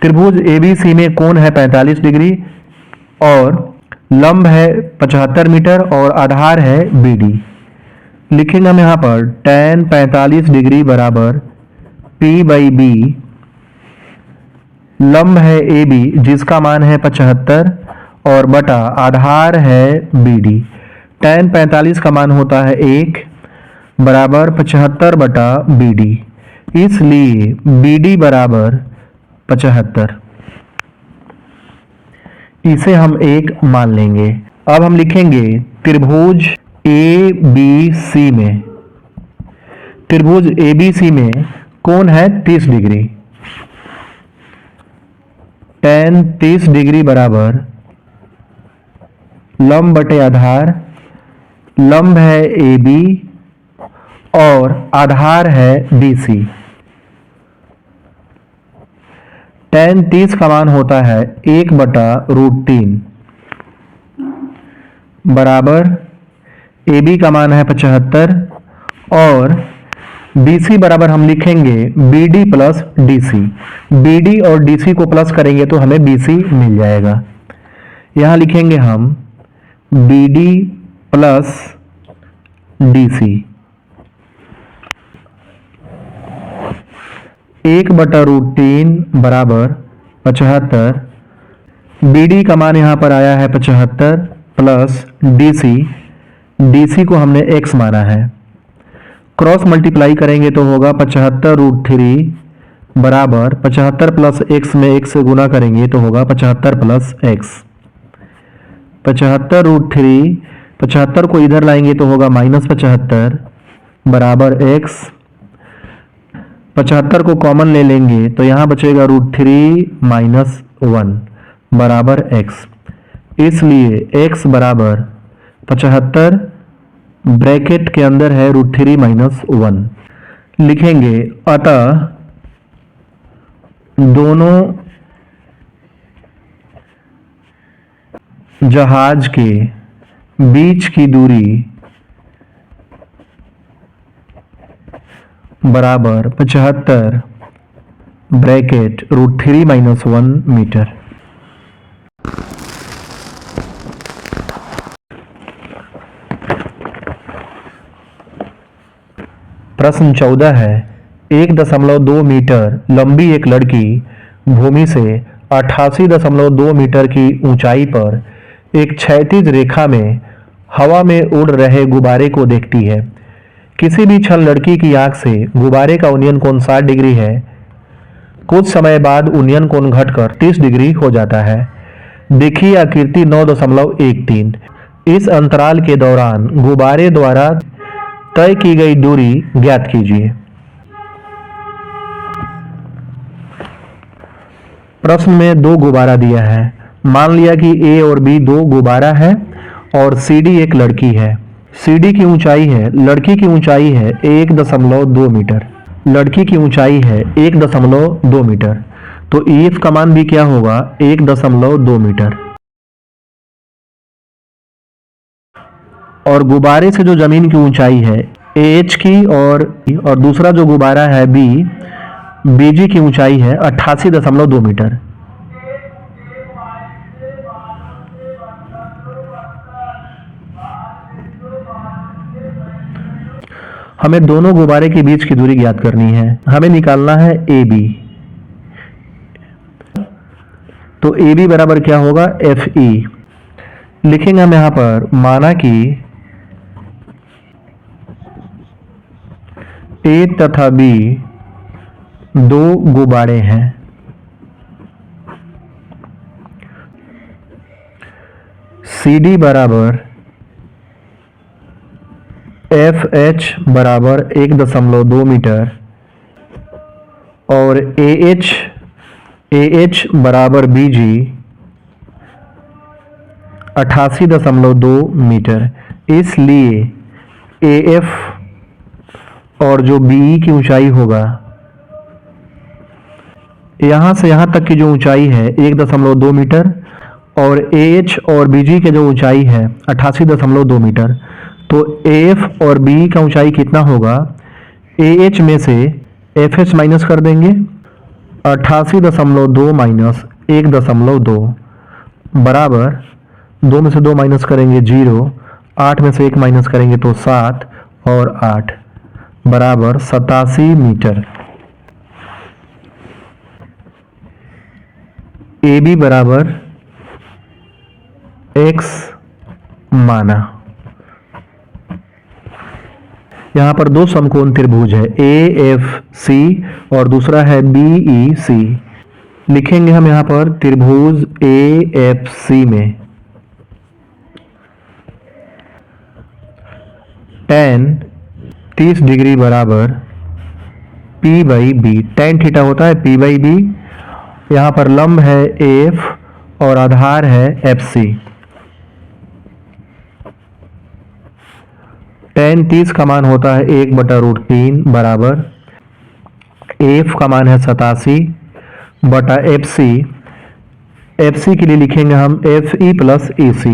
त्रिभुज ए बी सी में कोण है 45 डिग्री और लंब है 75 मीटर और आधार है बी डी। लिखेंगे हम यहां पर tan 45 डिग्री बराबर P/B। लंब है AB जिसका मान है 75 और बटा आधार है BD। tan 45 का मान होता है 1 बराबर 75 बटा BD, इसलिए BD बराबर 75। इसे हम 1 मान लेंगे। अब हम लिखेंगे त्रिभुज ABC में, त्रिभुज ABC में कोण है 30 डिग्री। tan 30 डिग्री बराबर लंब बटे आधार, लंब है AB और आधार है BC। tan 30 का मान होता है 1 बटा √3 बराबर AB का मान है 75 और BC बराबर हम लिखेंगे BD प्लस DC। BD और DC को प्लस करेंगे तो हमें BC मिल जाएगा। यहाँ लिखेंगे हम BD प्लस DC। 1 बटा √3 बराबर 75। BD का मान यहाँ पर आया है 75 प्लस DC को हमने x माना है। क्रॉस मल्टीप्लाई करेंगे तो होगा 75 √3 बराबर 75 प्लस x में x से गुना करेंगे तो होगा 75 प्लस x। 75 √3, 75 को इधर लाएंगे तो होगा -75 बराबर x। 75 को कॉमन ले लेंगे तो यहाँ बचेगा √3 - 1 बराबर x। इसलिए x बराबर 75 ब्रैकेट के अंदर है √3 - 1 लिखेंगे। अतः दोनों जहाज के बीच की दूरी बराबर 75 ब्रैकेट √3 - 1 मीटर। प्रश्न 14 है, 1.2 मीटर लंबी एक लड़की भूमि से 88.2 मीटर की ऊंचाई पर एक क्षैतिज रेखा में हवा में उड़ रहे गुब्बारे को देखती है। किसी भी क्षण लड़की की आंख से गुब्बारे का उन्नयन कोण 60 डिग्री है। कुछ समय बाद उन्नयन कोण घटकर 30 डिग्री हो जाता है। देखिए आकृति 9.13। इस अंतराल के दौरान गुब्बारे द्वारा तय की गई दूरी ज्ञात कीजिए। प्रश्न में 2 गुब्बारा दिया है। मान लिया कि A और B 2 गुब्बारा है और CD एक लड़की है। CD की ऊंचाई है, लड़की की ऊंचाई है 1.2 मीटर, लड़की की ऊंचाई है 1.2 मीटर, तो EF का मान भी क्या होगा 1.2 मीटर। और गुब्बारे से जो जमीन की ऊंचाई है AH की और दूसरा जो गुब्बारा है BG की ऊंचाई है 88.2 मीटर। हमें दोनों गुब्बारे के बीच की दूरी ज्ञात करनी है। हमें निकालना है AB। तो AB बराबर क्या होगा FE। लिखेंगे हम यहां पर, माना कि A तथा B 2 गुब्बारे हैं। CD बराबर FH बराबर 1.2 मीटर और AH बराबर BG 88.2 मीटर। इसलिए AF और जो BE की ऊंचाई होगा, यहां से यहां तक की जो ऊंचाई है 1.2 मीटर और AH और BG के जो ऊंचाई है 88.2 मीटर, तो AF और BE का ऊंचाई कितना होगा, AH में से FH माइनस कर देंगे, 88.2 माइनस 1.2 बराबर 2 में से 2 माइनस करेंगे 0, 8 में से 1 माइनस करेंगे तो 7 और 8 बराबर 87 मीटर। AB बराबर x माना। यहां पर दो समकोण त्रिभुज है, AFC और दूसरा है BEC। लिखेंगे हम यहां पर त्रिभुज AFC में tan 30 डिग्री बराबर P/B। tan थीटा होता है P/B। यहां पर लंब है AF और आधार है FC। tan 30 का मान होता है 1/√3 बराबर AF का मान है 87 बटा FC। FC के लिए लिखेंगे हम FE plus EC।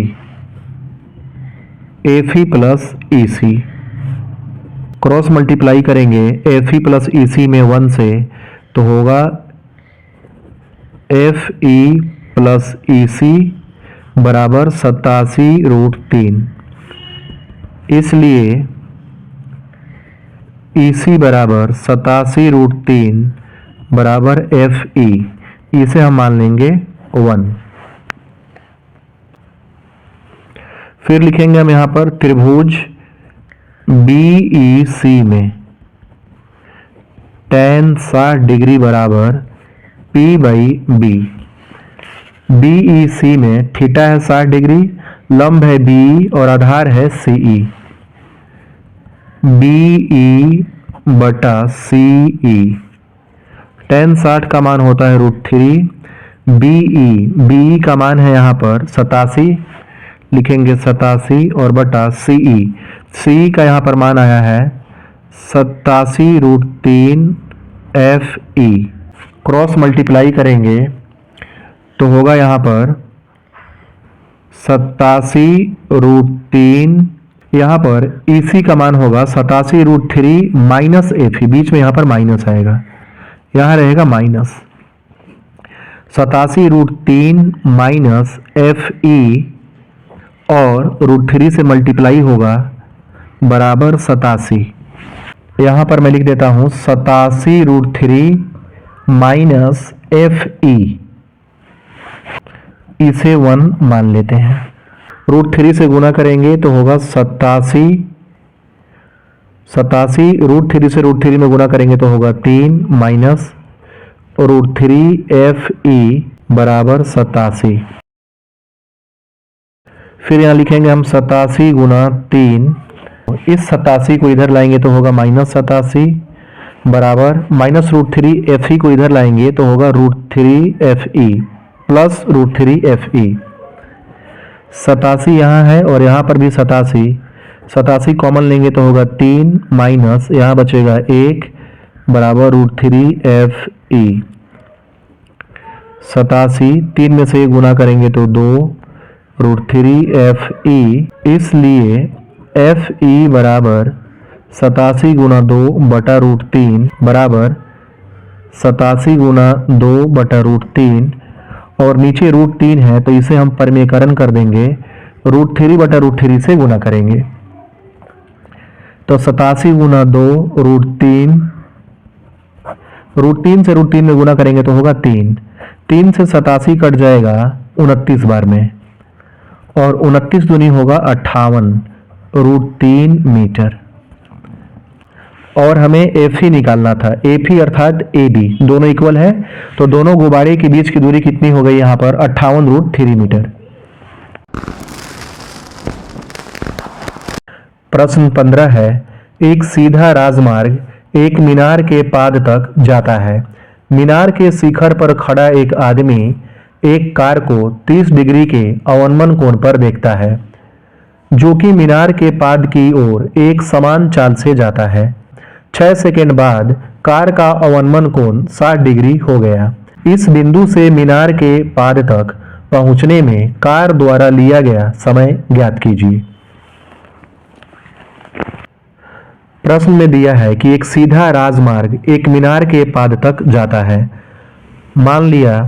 FE plus EC cross multiply करेंगे FE प्लस EC में 1 से तो होगा FE प्लस EC बराबर 87√3। इसलिए EC बराबर 87√3 बराबर FE। इसे हम मान लेंगे 1। फिर लिखेंगे हम यहां पर त्रिभुज BEC में tan 60 डिग्री बराबर P/B। BEC में थीटा है 60 डिग्री, लंब है BE और आधार है CE। BE बटा CE। tan 60 का मान होता है √3। BE का मान है यहाँ पर 87, लिखेंगे 87 और बटा CE। CE का यहाँ पर मान आया है 87√3 FE। क्रॉस मल्टीप्लाई करेंगे तो होगा यहाँ पर 87√3। यहाँ पर EC का मान होगा 87√3 माइनस FE। बीच में यहाँ पर माइनस आएगा, यहाँ रहेगा माइनस 87√3 माइनस FE और √3 से मल्टीप्लाई होगा बराबर 87। यहाँ पर मैं लिख देता हूँ 87√3 माइनस FE। इसे 1 मान लेते हैं। √3 से गुना करेंगे तो होगा 87। √3 से √3 में गुना करेंगे तो होगा 3 माइनस √3 FE बराबर 87। फिर यहाँ लिखेंगे हम 87 गुना 3। इस 87 को इधर लाएंगे तो होगा माइनस 87 बराबर माइनस √3 FE को इधर लाएंगे तो होगा √3 FE प्लस √3 FE। 87 यहाँ है और यहाँ पर भी 87 कॉमन लेंगे तो होगा 3 माइनस यहाँ बचेगा 1 बराबर √3 FE। 87 3 में से गुना करेंगे तो 2 √3 FE। इसलिए FE बराबर 87 गुना 2 बटा √3 बराबर 87 गुना 2 बटा √3 और नीचे √3 है तो इसे हम परमीकरण कर देंगे, √3 बटा √3 से गुना करेंगे तो 87 गुना 2 √3 से √3 में गुना करेंगे तो होगा 3 से 87 कट जाएगा 29 बार में और 29 दूनी होगा 58 √3 मीटर। और हमें FE निकालना था, FE अर्थात AB दोनों इक्वल है तो दोनों गुब्बारे के बीच की दूरी कितनी हो गई यहाँ पर 58√3 मीटर। प्रश्न 15 है, एक सीधा राजमार्ग एक मीनार के पाद तक जाता है। मीनार के शिखर पर खड़ा एक आदमी एक कार को 30 डिग्री के अवनमन कोण पर देखता है जो कि मीनार के पाद की ओर एक समान चाल से जाता है। 6 सेकंड बाद कार का अवनमन कोण 60 डिग्री हो गया। इस बिंदु से मीनार के पाद तक पहुंचने में कार द्वारा लिया गया समय ज्ञात कीजिए। प्रश्न में दिया है कि एक सीधा राजमार्ग एक मीनार के पाद तक जाता है। मान लिया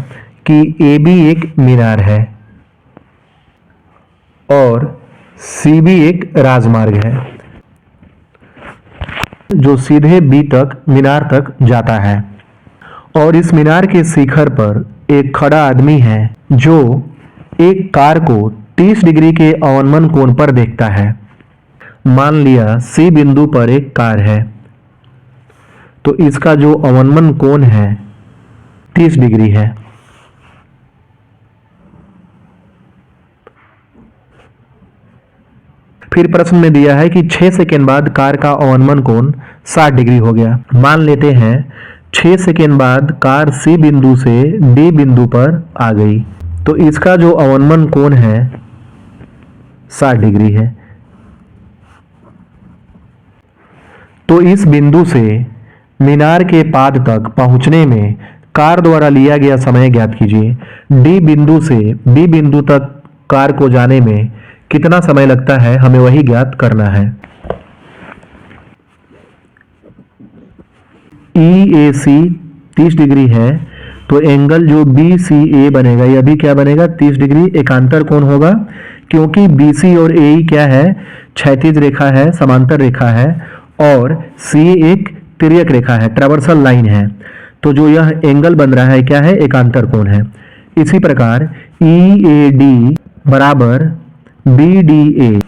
कि AB एक मीनार है और CB एक राजमार्ग है जो सीधे B तक मीनार तक जाता है और इस मीनार के शिखर पर एक खड़ा आदमी है जो एक कार को 30 डिग्री के अवनमन कोण पर देखता है। मान लिया सी बिंदु पर एक कार है, तो इसका जो अवनमन कोण है 30 डिग्री है। फिर प्रश्न में दिया है कि 6 सेकेंड बाद कार का अवनमन कोण 60 डिग्री हो गया। मान लेते हैं 6 सेकेंड बाद कार सी बिंदु से डी बिंदु पर आ गई, तो इसका जो अवनमन कोण है 60 डिग्री है। तो इस बिंदु से मीनार के पाद तक पहुंचने में कार द्वारा लिया गया समय ज्ञात कीजिए। डी बिंदु से बी बिंदु तक कार को जाने में कितना समय लगता है, हमें वही ज्ञात करना है। EAC 30 डिग्री है, तो एंगल जो BCA बनेगा यह भी क्या बनेगा 30 डिग्री एकांतर कोण होगा, क्योंकि BC और AE क्या है क्षैतिज रेखा है, समांतर रेखा है, और CA एक तिर्यक रेखा है, ट्रावर्सल लाइन है। तो जो यह एंगल बन रहा है क्या है एकांतर कोण है। इसी प्रकार EAD बराबर BDA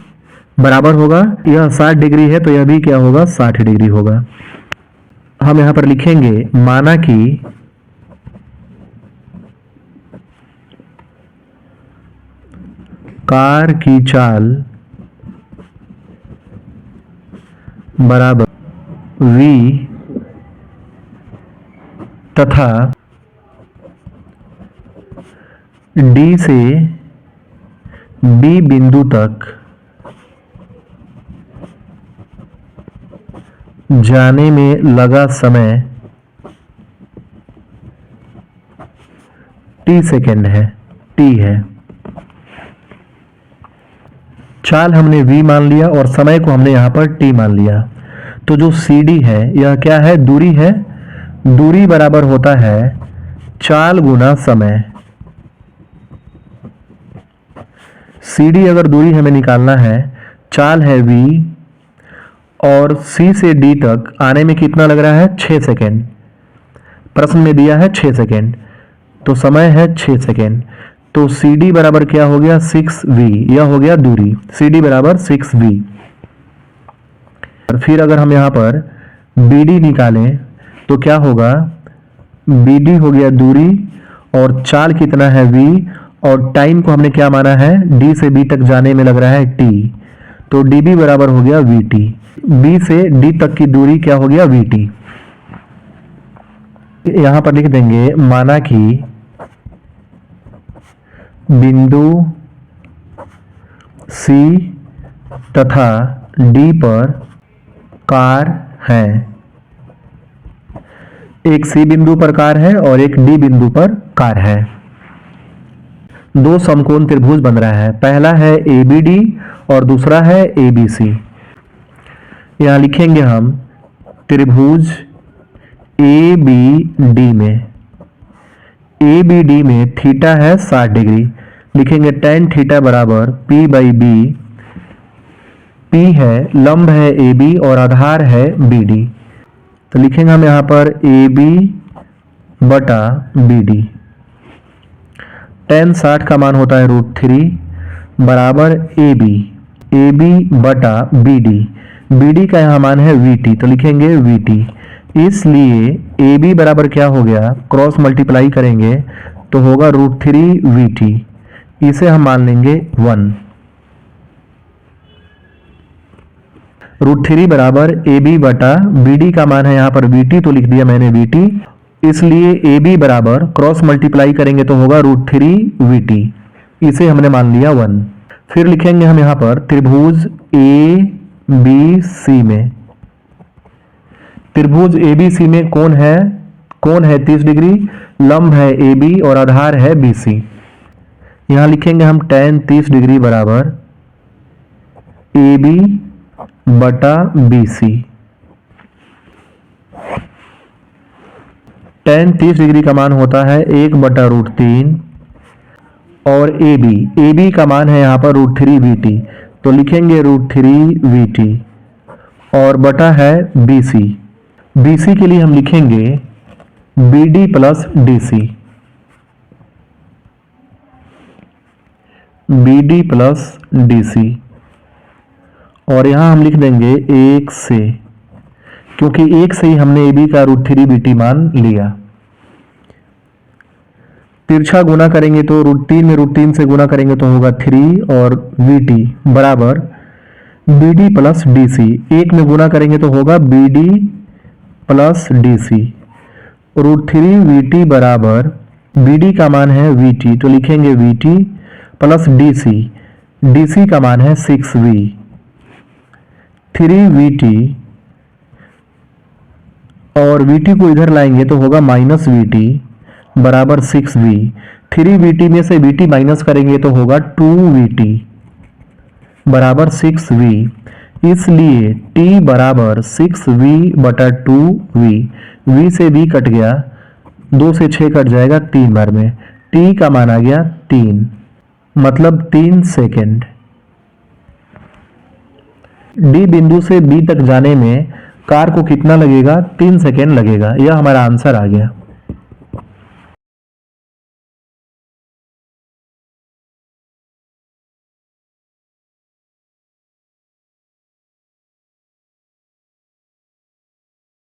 बराबर होगा, यह 60 डिग्री है तो यह भी क्या होगा 60 डिग्री होगा। हम यहां पर लिखेंगे माना कि कार की चाल बराबर V तथा D से B बिंदु तक जाने में लगा समय T सेकेंड है, T है। चाल हमने V मान लिया और समय को हमने यहां पर T मान लिया। तो जो CD है यह क्या है दूरी है, दूरी बराबर होता है चाल गुना समय। CD अगर दूरी हमें निकालना है, चाल है V और C से D तक आने में कितना लग रहा है 6 सेकेंड। प्रश्न में दिया है 6 सेकेंड, तो समय है 6 सेकेंड। तो CD बराबर क्या हो गया 6V, यह हो गया दूरी, CD बराबर 6V। और फिर अगर हम यहाँ पर BD निकालें तो क्या होगा, BD हो गया दूरी और चाल कितना है V, और टाइम को हमने क्या माना है D से B तक जाने में लग रहा है T, तो DB बराबर हो गया VT। B से D तक की दूरी क्या हो गया VT। यहां पर लिख देंगे माना कि बिंदु C तथा D पर कार है, एक C बिंदु पर कार है और एक D बिंदु पर कार है। दो समकोण त्रिभुज बन रहा है, पहला है ABD और दूसरा है ABC। यहां लिखेंगे हम त्रिभुज ABD में थीटा है 60 डिग्री, लिखेंगे tan थीटा बराबर P/B। P है लंब है AB और आधार है BD, तो लिखेंगे हम यहां पर AB बटा BD। tan 60 का मान होता है √3 बराबर AB बटा BD। BD का यहाँ मान है VT, तो लिखेंगे VT। इसलिए AB बराबर क्या हो गया, क्रॉस मल्टीप्लाई करेंगे तो होगा √3 VT, इसे हम मान लेंगे 1। √3 बराबर AB बटा BD का मान है यहाँ पर VT, तो लिख दिया मैंने VT। इसलिए AB बराबर क्रॉस मल्टीप्लाई करेंगे तो होगा √3 VT, इसे हमने मान लिया 1। फिर लिखेंगे हम यहाँ पर त्रिभुज ABC में, त्रिभुज ABC में कौन है 30 डिग्री, लंब है AB और आधार है BC। यहां लिखेंगे हम tan 30 डिग्री बराबर AB बटा BC। tan 30 डिग्री का मान होता है 1 बटा √3 और AB का मान है यहाँ पर √3 VT, तो लिखेंगे √3 VT और बटा है BC के लिए हम लिखेंगे BD plus DC। B D plus D C, और यहाँ हम लिख देंगे 1 से, क्योंकि 1 से ही हमने ए बी का √3 BT मान लिया। तिरछा गुना करेंगे तो √3 में √3 से गुना करेंगे तो होगा 3 और VT बराबर BD प्लस DC। 1 में गुना करेंगे तो होगा BD प्लस DC। √3 VT बराबर BD का मान है VT, तो लिखेंगे VT प्लस DC। DC का मान है 6V। 3VT और VT को इधर लाएंगे तो होगा -VT बराबर 6V। 3VT में से VT माइनस करेंगे तो होगा 2VT बराबर 6V। इसलिए T बराबर 6V बटा 2V। V से V कट गया, 2 से 6 कट जाएगा 3 बार में। T का मान आ गया 3, मतलब 3 सेकेंड। D बिंदु से B तक जाने में कार को कितना लगेगा? 3 सेकेंड लगेगा। यह हमारा आंसर आ गया।